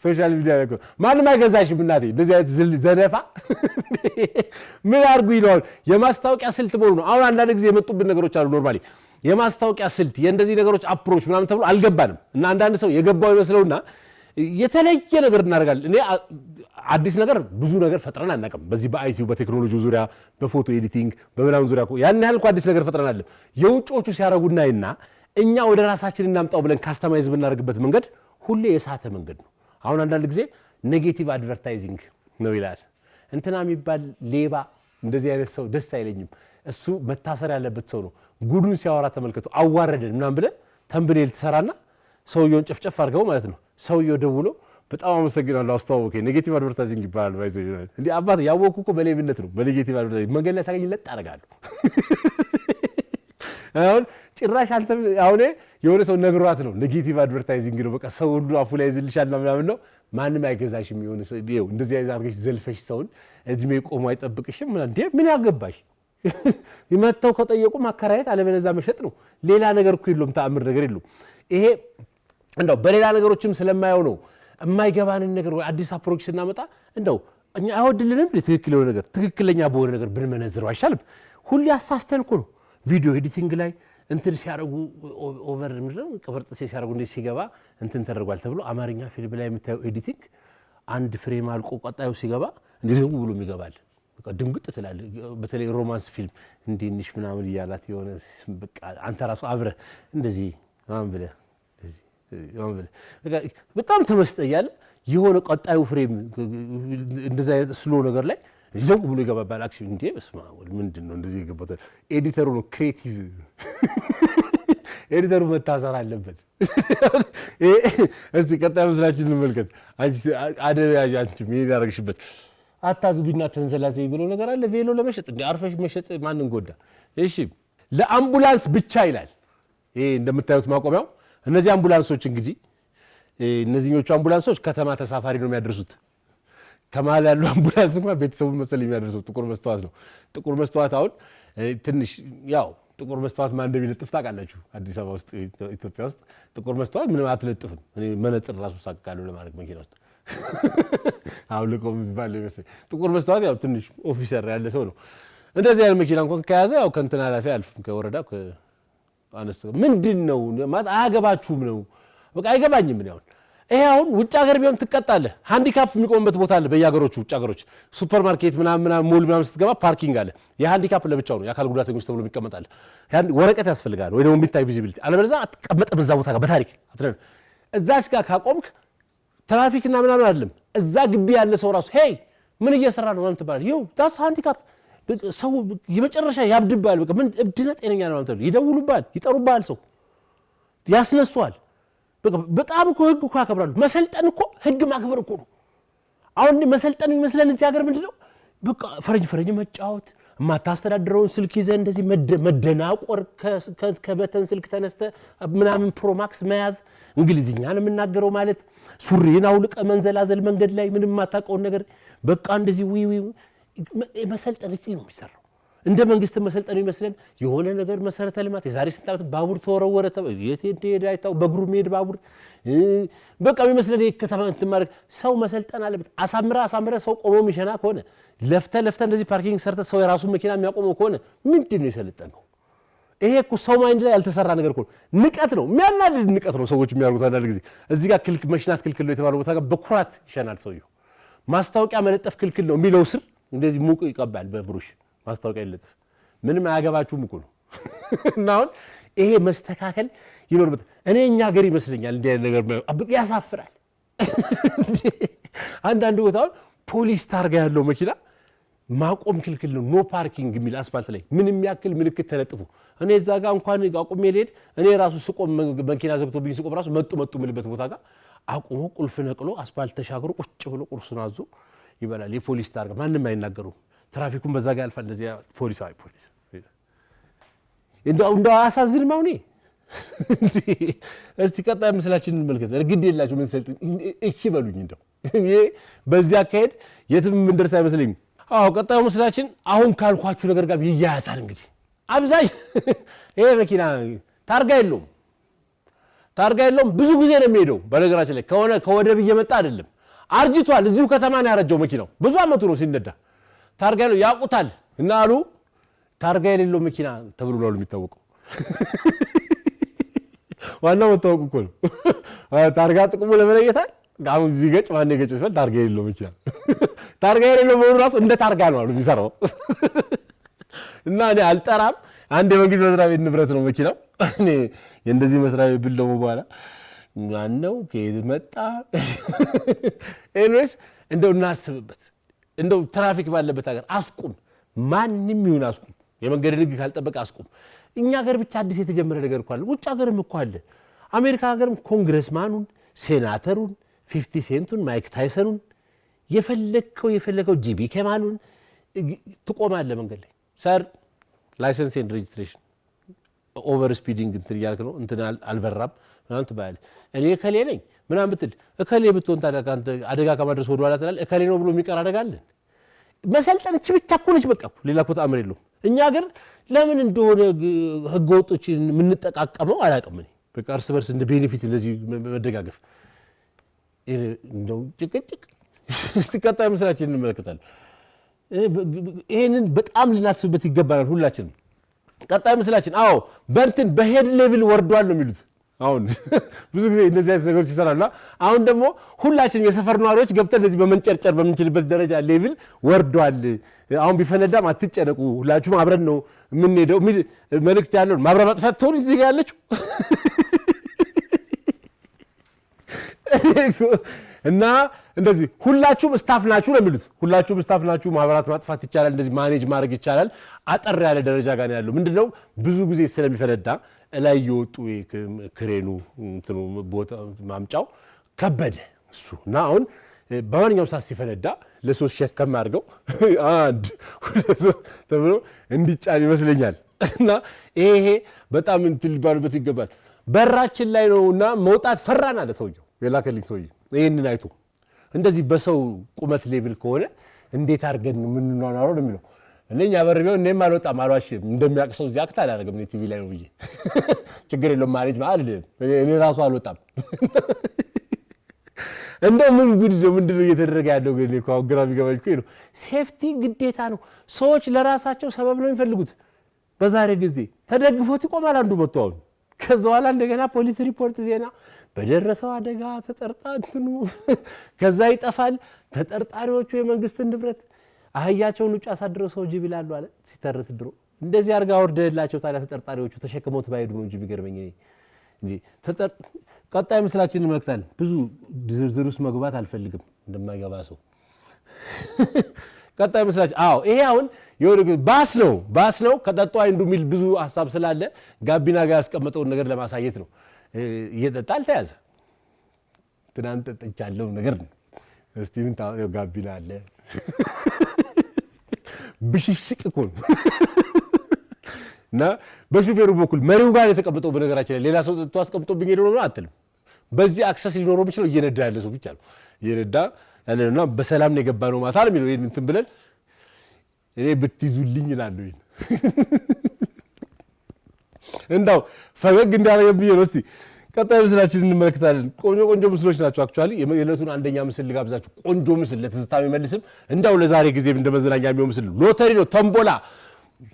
ሶሻል ሚዲያ ላይ ማንም አይገዛሽም እናቴ እንደዚህ አይነት ዘነፋ ምን አርጉ ይላል የማስታወቂያ ስልት ቦሉ ነው አሁን አንዳንድ ጊዜ የመጡብን ነገሮች አሉ ኖርማሊ የማስታወቂያ ስልት የእንደዚህ ነገሮች አፕሮች ምናምን ተብሎ አልገባንም እና አንዳንድ ሰው የገባው ይመስለውና የተለየ ነገር እናደርጋለን እኔ አዲስ ነገር ብዙ ነገር ፈጥረን አናቀም በዚህ በአይቲው በቴክኖሎጂው ዙሪያ በፎቶ ኤዲቲንግ በመላውን ዙሪያ ያን ያህል አዲስ ነገር ፈጥረን አለ የውጮቹ ሲያረጉናይና እኛ ወደ ራሳችን እናምጣው ብለን ካስተማይዝ ብናደርግበት መንገድ ሁሌ የሳተ መንገድ ነው አሁን አንዳንድ ጊዜ ኔጌቲቭ አድቨርታይዚንግ ነው ይላል እንትና የሚባል ሌባ እንደዚህ አይነት ሰው ደስ አይለኝም እሱ መታሰር ያለበት ሰው ነው ጉዱን ሲያወራ ተመልከቱ አዋረደን ምናምን ብለ ተምብኔል ተሰራና ሰውየውን ጨፍጨፍ አድርገው ማለት ነው ሰውየው ደውሎ በጣም አመሰግናለሁ አስተዋወቀኝ ኔጌቲቭ አድቨርታይዚንግ ይባላል ባይዘው እንዴ አባት ያወቁ እኮ በሌብነት ነው በኔጌቲቭ አድቨርታይዚንግ መንገድ ላይ ሳገኝ ለጥ አደርጋለሁ አሁን ጭራሽ አንተ አሁን የሆነ ሰው ነግሯት ነው ኔጌቲቭ አድቨርታይዚንግ ነው በቃ ሰው ሁሉ አፉ ላይ ይዝልሻል ምናምን ነው ማንንም አይገዛሽም የሆነ ሰው ይው እንደዚህ አይነት አርገሽ ዘልፈሽ ሰውን እድሜ ቆሞ አይጠብቅሽም እንዴ ምን ያገባሽ ይመጣው ከጠየቁ ማከራየት አለበለዛ መሸጥ ነው ሌላ ነገር እኮ የለም ተአምር ነገር የለም ይሄ እንደው በሌላ ነገሮችም ስለማየው ነው የማይገባንን ነገር ወይ አዲስ አፕሮች ስናመጣ እንደው እኛ አይወድልንም ለትክክለኛ ነገር ትክክለኛ በሆነ ነገር ብንመነዝረው አይሻልም ሁሉ ያሳስተን እኮ ነው ቪዲዮ ኤዲቲንግ ላይ እንትን ሲያረጉ ኦቨር ምንድነው ቀበርጥሴ ሲያረጉ እንደ ሲገባ እንትን ተደርጓል ተብሎ አማርኛ ፊልም ላይ የምታየው ኤዲቲንግ አንድ ፍሬም አልቆ ቀጣዩ ሲገባ እንደዚህ ብሎ ይገባል በቃ ድንግጥ ትላል በተለይ ሮማንስ ፊልም እንዲንሽ ምናምን ይያላት የሆነ በቃ አንተ ራሱ አብረ እንደዚህ ማን ብለ በጣም ተመስጠያለ የሆነ ቀጣዩ ፍሬም እንደዛ ስሎ ነገር ላይ ይዘው ብሎ ይገባባል አክሽን እንዴ በስማ ምንድነው እንደዚህ ይገባል ኤዲተሩ ነው ክሬቲቭ ኤዲተሩ መታሰር አለበት እስቲ ቀጣዩ ምስላችን እንመልከት አንቺ አደባያጅ አንቺ ምን ያደርግሽበት አታግቢና ተንዘላዘይ ብሎ ነገር አለ ቬሎ ለመሸጥ እንዴ አርፈሽ መሸጥ ማንን ጎዳ እሺ ለአምቡላንስ ብቻ ይላል ይሄ እንደምታዩት ማቆሚያው እነዚህ አምቡላንሶች እንግዲህ እነዚህኞቹ አምቡላንሶች ከተማ ተሳፋሪ ነው የሚያደርሱት ከማል ያሉ አምቡላንስ እንኳን ቤተሰቡን መሰል የሚያደርሱት ጥቁር መስተዋት ነው ጥቁር መስተዋት አሁን ትንሽ ያው ጥቁር መስተዋት ማን እንደሚለጥፍ ታውቃላችሁ አዲስ አበባ ውስጥ ኢትዮጵያ ውስጥ ጥቁር መስተዋት ምንም አትለጥፍም እኔ መነጽር ራሱ ሳቅቃለሁ ለማድረግ መኪና ውስጥ አሁን ለቆም ይባል ይመስል ጥቁር መስተዋት ያው ትንሽ ኦፊሰር ያለ ሰው ነው እንደዚህ አይነት መኪና እንኳን ከያዘ ያው ከንትና ኃላፊ አልፍም ከወረዳ አነስ ምንድነው ማለት አያገባችሁም ነው በቃ አይገባኝም ነው ይሄ አሁን ውጭ ሀገር ቢሆን ትቀጣለህ ሃንዲካፕ የሚቆምበት ቦታ አለ በያገሮቹ ውጭ ሀገሮች ሱፐርማርኬት ምናምን ሞል ምናምን ስትገባ ፓርኪንግ አለ የሃንዲካፕ ለብቻው ነው የአካል ጉዳተኞች ተብሎ የሚቀመጣል ያን ወረቀት ያስፈልጋል ወይ ደግሞ የሚታይ ቪዚቢሊቲ አለበለዚያ አትቀመጥም እዛ ቦታ ጋር በታሪክ አትረን እዛች ጋር ካቆምክ ትራፊክና ምናምን አይደለም እዛ ግቢ ያለ ሰው ራሱ ሄይ ምን እየሰራ ነው ማለት ተባለ ይው ታስ ሃንዲካፕ ሰው የመጨረሻ ያብድባል በቃ ምን እብድና ጤነኛ ነው ማለት ይደውሉባል ይጠሩባል ሰው ያስነሱዋል በጣም እኮ ህግ እኮ ያከብራሉ መሰልጠን እኮ ህግ ማክበር እኮ ነው አሁን መሰልጠን ይመስለን እዚህ ሀገር ምንድነው በቃ ፈረንጅ መጫወት ማታስተዳድረውን ስልክ ይዘ እንደዚህ መደናቆር ከበተን ስልክ ተነስተ ምናምን ፕሮማክስ መያዝ እንግሊዝኛን የምናገረው ማለት ሱሪን አውልቀ መንዘላዘል መንገድ ላይ ምንም ማታቀው ነገር በቃ እንደዚህ ዊዊ መሰልጠን እዚህ ነው የሚሰራው እንደ መንግስት መሰልጠን ይመስለን የሆነ ነገር መሰረተ ልማት የዛሬ ስንት ዓመት ባቡር ተወረወረ የት ሄዳይታው በእግሩ ሜድ ባቡር በቃ የሚመስለን የከተማ እንትማረክ ሰው መሰልጠን አለበት አሳምራ ሰው ቆሞ የሚሸና ከሆነ ለፍተ እንደዚህ ፓርኪንግ ሰርተ ሰው የራሱ መኪና የሚያቆመው ከሆነ ምንድነው የሰለጠነው ይሄ እኮ ሰው ማይንድ ላይ ያልተሰራ ነገር እኮ ንቀት ነው የሚያናድድ ንቀት ነው ሰዎች የሚያርጉት አንዳንድ ጊዜ እዚህ ጋር ክልክ መሽናት ክልክል ነው የተባለው ቦታ ጋር በኩራት ይሸናል ሰውየው ማስታወቂያ መለጠፍ ክልክል ነው የሚለው ስር እንደዚህ ሙቅ ይቀባል በብሩሽ ማስታወቂያ ይለጥፍ ምንም አያገባችሁም እኮ ነው እና አሁን ይሄ መስተካከል ይኖርበት እኔ እኛ ሀገር ይመስለኛል እንደ ነገር ያሳፍራል አንዳንድ ቦታው ፖሊስ ታርጋ ያለው መኪና ማቆም ክልክል ነው ኖ ፓርኪንግ የሚል አስፋልት ላይ ምንም ያክል ምልክት ተለጥፉ እኔ እዛ ጋር እንኳን አቁሜ ልሄድ እኔ ራሱ ስቆም መኪና ዘግቶብኝ ስቆም ራሱ መጡ ምልበት ቦታ ጋር አቁሞ ቁልፍ ነቅሎ አስፋልት ተሻግሮ ቁጭ ብሎ ቁርሱን አዞ ይበላል የፖሊስ ታርጋ ማንንም አይናገሩ ትራፊኩን በዛ ጋር ያልፋል እንደዚህ ፖሊስ እንደው አሳዝንም አሁን እስቲ ቀጣይ ምስላችን እንመልከት እርግድ የላችሁ ምን ሰልጥ እሺ በሉኝ እንደው ይሄ በዚያ አካሄድ የትም ምንደርስ አይመስልኝም አዎ ቀጣዩ ምስላችን አሁን ካልኳችሁ ነገር ጋር ይያያዛል እንግዲህ አብዛኝ ይሄ መኪና ታርጋ የለውም ብዙ ጊዜ ነው የሚሄደው በነገራችን ላይ ከወደብ እየመጣ አይደለም አርጅቷል እዚሁ ከተማ ነው ያረጀው መኪናው ብዙ አመቱ ነው ሲነዳ ታርጋ ነው ያቁታል እና አሉ ታርጋ የሌለው መኪና ተብሎ ነው የሚታወቀው ዋናው መታወቁ እኮ ነው ታርጋ ጥቅሙ ለመለየታል ጋውን ዚገጭ ማን የገጭ ሲል ታርጋ የሌለው መኪና ታርጋ የሌለው ነው ራሱ እንደ ታርጋ ነው አሉ የሚሰራው እና እኔ አልጠራም አንድ የመንግስት መስሪያ ቤት ንብረት ነው መኪናው እኔ እንደዚህ መስሪያ ቤት ብለው በኋላ ማነው ከየት መጣ ኤኒዌይስ እንደው እናስብበት እንደው ትራፊክ ባለበት ሀገር አስቁም ማንንም ይሁን አስቁም የመንገድ ህግ ካልጠበቀ አስቁም እኛ ሀገር ብቻ አዲስ የተጀመረ ነገር እኮ አለ ውጭ ሀገርም እኮ አለ አሜሪካ ሀገርም ኮንግረስማኑን ሴናተሩን 50 ሴንቱን ማይክ ታይሰኑን የፈለከው ጂቢ ከማሉን ትቆማለ መንገድ ላይ ሰር ላይሰንስ ኤንድ ሬጅስትሬሽን ኦቨር ስፒዲንግ እንትን ያልክ ነው እንትን አልበራም ምናምን ትባያለህ እኔ እከሌ ነኝ ምናምን ብትል እከሌ ብትሆን ታዲያ ካንተ አደጋ ከማድረስ ወደ ኋላ ትላለህ እከሌ ነው ብሎ የሚቀር አደጋ አለ መሰልጠን እቺ ብቻ እኮ ነች በቃ ሌላ እኮ ተአምር የለውም እኛ ሀገር ለምን እንደሆነ ህገወጦችን የምንጠቃቀመው አላውቅም እኔ በቃ እርስ በርስ እንደ ቤኔፊት እንደዚህ መደጋገፍ እንደው ጭቅጭቅ እስቲ ቀጣይ ምስላችን እንመለከታለን ይሄንን በጣም ልናስብበት ይገባናል ሁላችንም ቀጣይ ምስላችን አዎ በእንትን በሄድ ሌቭል ወርዷል ነው የሚሉት አሁን ብዙ ጊዜ እንደዚህ አይነት ነገሮች ይሰራሉና አሁን ደግሞ ሁላችንም የሰፈር ነዋሪዎች ገብተን እንደዚህ በመንጨርጨር በምንችልበት ደረጃ ሌቭል ወርዷል አሁን ቢፈነዳም አትጨነቁ ሁላችሁም አብረን ነው የምንሄደው ሚል መልእክት ያለው ማብራት ማጥፋት ተውን እዚህ ጋር ያለችው እና እንደዚህ ሁላችሁም ስታፍ ናችሁ ነው የሚሉት ሁላችሁም ስታፍ ናችሁ ማብራት ማጥፋት ይቻላል እንደዚህ ማኔጅ ማድረግ ይቻላል አጠር ያለ ደረጃ ጋር ያለው ምንድነው ብዙ ጊዜ ስለሚፈነዳ ላይ ይወጡ ክሬኑ እንትኑ ቦታ ማምጫው ከበደ እሱና አሁን በማንኛውም ሰዓት ሲፈነዳ ለሶስት ሸት ከማርገው አንድ ተብሎ እንዲጫን ይመስለኛል እና ይሄ በጣም እንትን ሊባልበት ይገባል በራችን ላይ ነውና መውጣት ፈራን አለ ሰውየው የላከልኝ ሰውዬ ይሄንን አይቶ እንደዚህ በሰው ቁመት ሌቭል ከሆነ እንዴት አድርገን ምን ነው ነው የሚለው እነኛ በርቢው እኔም አልወጣም አልዋሽም እንደሚያቅሰው እዚህ አክታ አላደረገም ቲቪ ላይ ነው ብዬ ችግር የለውም ማኔጅ ማለት እኔ ራሱ አልወጣም እንደው ምን ጉድ ነው ምንድነው እየተደረገ ያለው ግን እኮ ግራም ይገባል እኮ ነው ሴፍቲ ግዴታ ነው ሰዎች ለራሳቸው ሰበብ ነው የሚፈልጉት በዛሬ ጊዜ ተደግፎት ይቆማል አንዱ መጥቷው ከዛው አላ እንደገና ፖሊስ ሪፖርት ዜና በደረሰው አደጋ ተጠርጣሪው ከዛ ይጠፋል ተጠርጣሪዎቹ የመንግስት ንብረት አህያቸውን ውጭ አሳድረው ሰው ጅብ ይላሉ አለ ሲተርት ድሮ እንደዚህ አርጋ ወርደላቸው ታዲያ ተጠርጣሪዎቹ ተሸክመውት ባይሄዱ ነው ጅብ ይገርመኝ እንዴ ቀጣይ ምስላችን እንመልከታለን ብዙ ዝርዝር ውስጥ መግባት አልፈልግም እንደማይገባ ሰው ቀጣይ ምስላችን አዎ ይሄ አሁን የወደ ባስ ነው ከጠጡ አይንዱ ሚል ብዙ ሐሳብ ስላለ ጋቢና ጋር ያስቀመጠው ነገር ለማሳየት ነው እየጠጣል ተያዘ ትናንት ጠጥቻለሁ ነገር ነው እስቲ ምን ታው ጋቢና አለ ብሽሽቅ እኮ ነው። እና በሹፌሩ በኩል መሪው ጋር የተቀመጠው በነገራችን ላይ ሌላ ሰው ተዋስቀምጦብኝ ሄዶ ነው አትልም። በዚህ አክሰስ ሊኖረው የሚችለው እየነዳ ያለ ሰው ብቻ ነው። እየነዳ ያለና በሰላም ነው የገባነው ማታ ነው የሚለው። እንትን ብለን እኔ ብትይዙልኝ እላለሁ። እንዳው ፈገግ እንዳደረገብኝ ነው። እስቲ ቀጣይ ምስላችን እንመለከታለን። ቆንጆ ምስሎች ናቸው። አክቹአሊ የዕለቱን አንደኛ ምስል ልጋብዛችሁ። ቆንጆ ምስል ለትዝታ የሚመልስም እንዳው ለዛሬ ጊዜ እንደመዝናኛ የሚሆን ምስል ሎተሪ ነው፣ ተምቦላ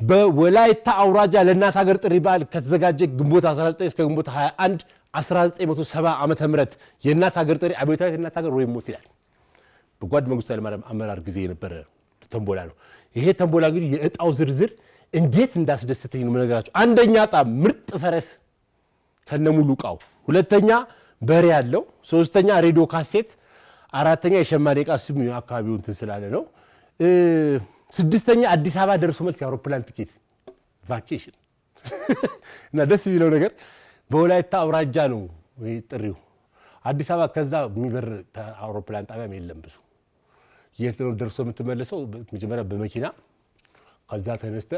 በወላይታ አውራጃ ለእናት ሀገር ጥሪ በዓል ከተዘጋጀ ግንቦት 19 እስከ ግንቦት 21 1970 ዓመተ ምህረት የእናት ሀገር ጥሪ አብዮታዊት እናት ሀገር ወይ ሞት ይላል። በጓድ መንግስቱ ኃይለማርያም አመራር ጊዜ የነበረ ተምቦላ ነው። ይሄ ተምቦላ እንግዲህ የእጣው ዝርዝር እንዴት እንዳስደስተኝ ነው የምነግራችሁ። አንደኛ ዕጣ ምርጥ ፈረስ ከነሙሉ ዕቃው፣ ሁለተኛ በሬ ያለው፣ ሶስተኛ ሬዲዮ ካሴት፣ አራተኛ የሸማኔ ዕቃ ስሙ አካባቢው እንትን ስላለ ነው። ስድስተኛ አዲስ አበባ ደርሶ መልስ የአውሮፕላን ቲኬት ቫኬሽን እና ደስ የሚለው ነገር በወላይታ አውራጃ ነው ወይ ጥሪው። አዲስ አበባ ከዛ የሚበር አውሮፕላን ጣቢያም የለም ብዙ። የት ነው ደርሶ የምትመለሰው? መጀመሪያ በመኪና ከዛ ተነስተ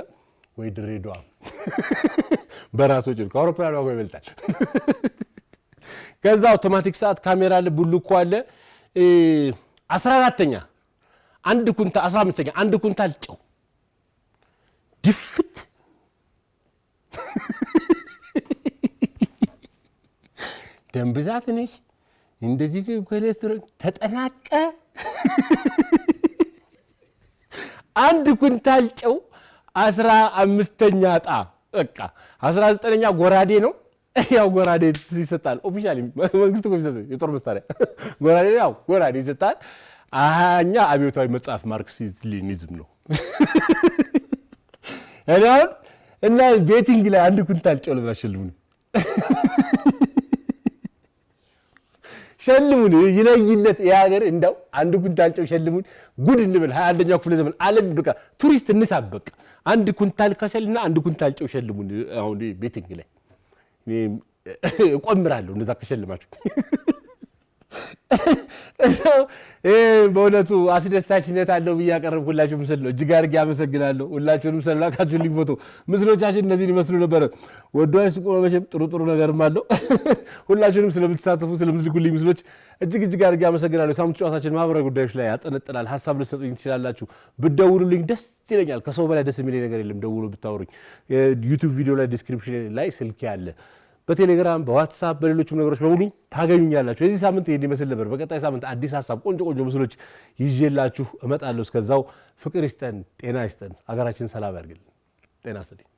ወይ ድሬዳዋ በራስ ወጪ ከአውሮፕላን ዋጋ ይበልጣል። ከዛ አውቶማቲክ ሰዓት ካሜራ አለ፣ ቡልኮ አለ። 14ኛ 15ኛ 1 ኩንታል ጨው ድፍት ደም ብዛት ነሽ እንደዚህ ኮሌስትሮል ተጠናቀ 1 ኩንታል ጨው 15ኛ ዕጣ በቃ 19ኛ ጎራዴ ነው። ያው ጎራዴ ይሰጣል ኦፊሻሊ መንግስት እኮ ይሰጣል የጦር መሳሪያ ጎራዴ ያው ጎራዴ ይሰጣል። አኛ አብዮታዊ መጽሐፍ ማርክሲዝም ሌኒኒዝም ነው። እና ቤቲንግ ላይ 1 ኩንታል ጨው ለማሸልሙን ሸልሙን ይለይለት የሀገር እንዳው 1 ኩንታል ጨው ሸልሙን ጉድ እንብል 21ኛው ክፍለ ዘመን ዓለም በቃ ቱሪስት እንሳበቅ 1 ኩንታል ከሰልና 1 ኩንታል ጨው ሸልሙን። አሁን ቤቲንግ ላይ እቆምራለሁ እንደዛ ከሸልማችሁ። በእውነቱ አስደሳችነት አለው ብዬ ያቀረብኩላችሁ ምስል ነው። እጅግ አድርጌ አመሰግናለሁ ሁላችሁንም ስለላካችሁልኝ ፎቶ። ምስሎቻችን እነዚህን ይመስሉ ነበረ። ወዶ አይስቁ መቼም ጥሩ ነገርም አለው። ሁላችሁንም ስለምትሳተፉ ስለምትልኩልኝ ምስሎች እጅግ አድርጌ አመሰግናለሁ። ሳምንት ጨዋታችን ማህበራዊ ጉዳዮች ላይ ያጠነጥናል። ሀሳብ ልትሰጡኝ ትችላላችሁ። ብትደውሉልኝ ደስ ይለኛል። ከሰው በላይ ደስ የሚለኝ ነገር የለም። ደውሎ ብታወሩኝ። ዩቲዩብ ቪዲዮ ላይ ዲስክሪፕሽን ላይ ስልኬ አለ። በቴሌግራም በዋትስአፕ በሌሎችም ነገሮች በሙሉ ታገኙኛላችሁ። የዚህ ሳምንት ይሄን ይመስል ነበር። በቀጣይ ሳምንት አዲስ ሀሳብ ቆንጆ ምስሎች ይዤላችሁ እመጣለሁ። እስከዛው ፍቅር ይስጠን፣ ጤና ይስጠን፣ ሀገራችን ሰላም ያድርግልን። ጤና ይስጥልኝ።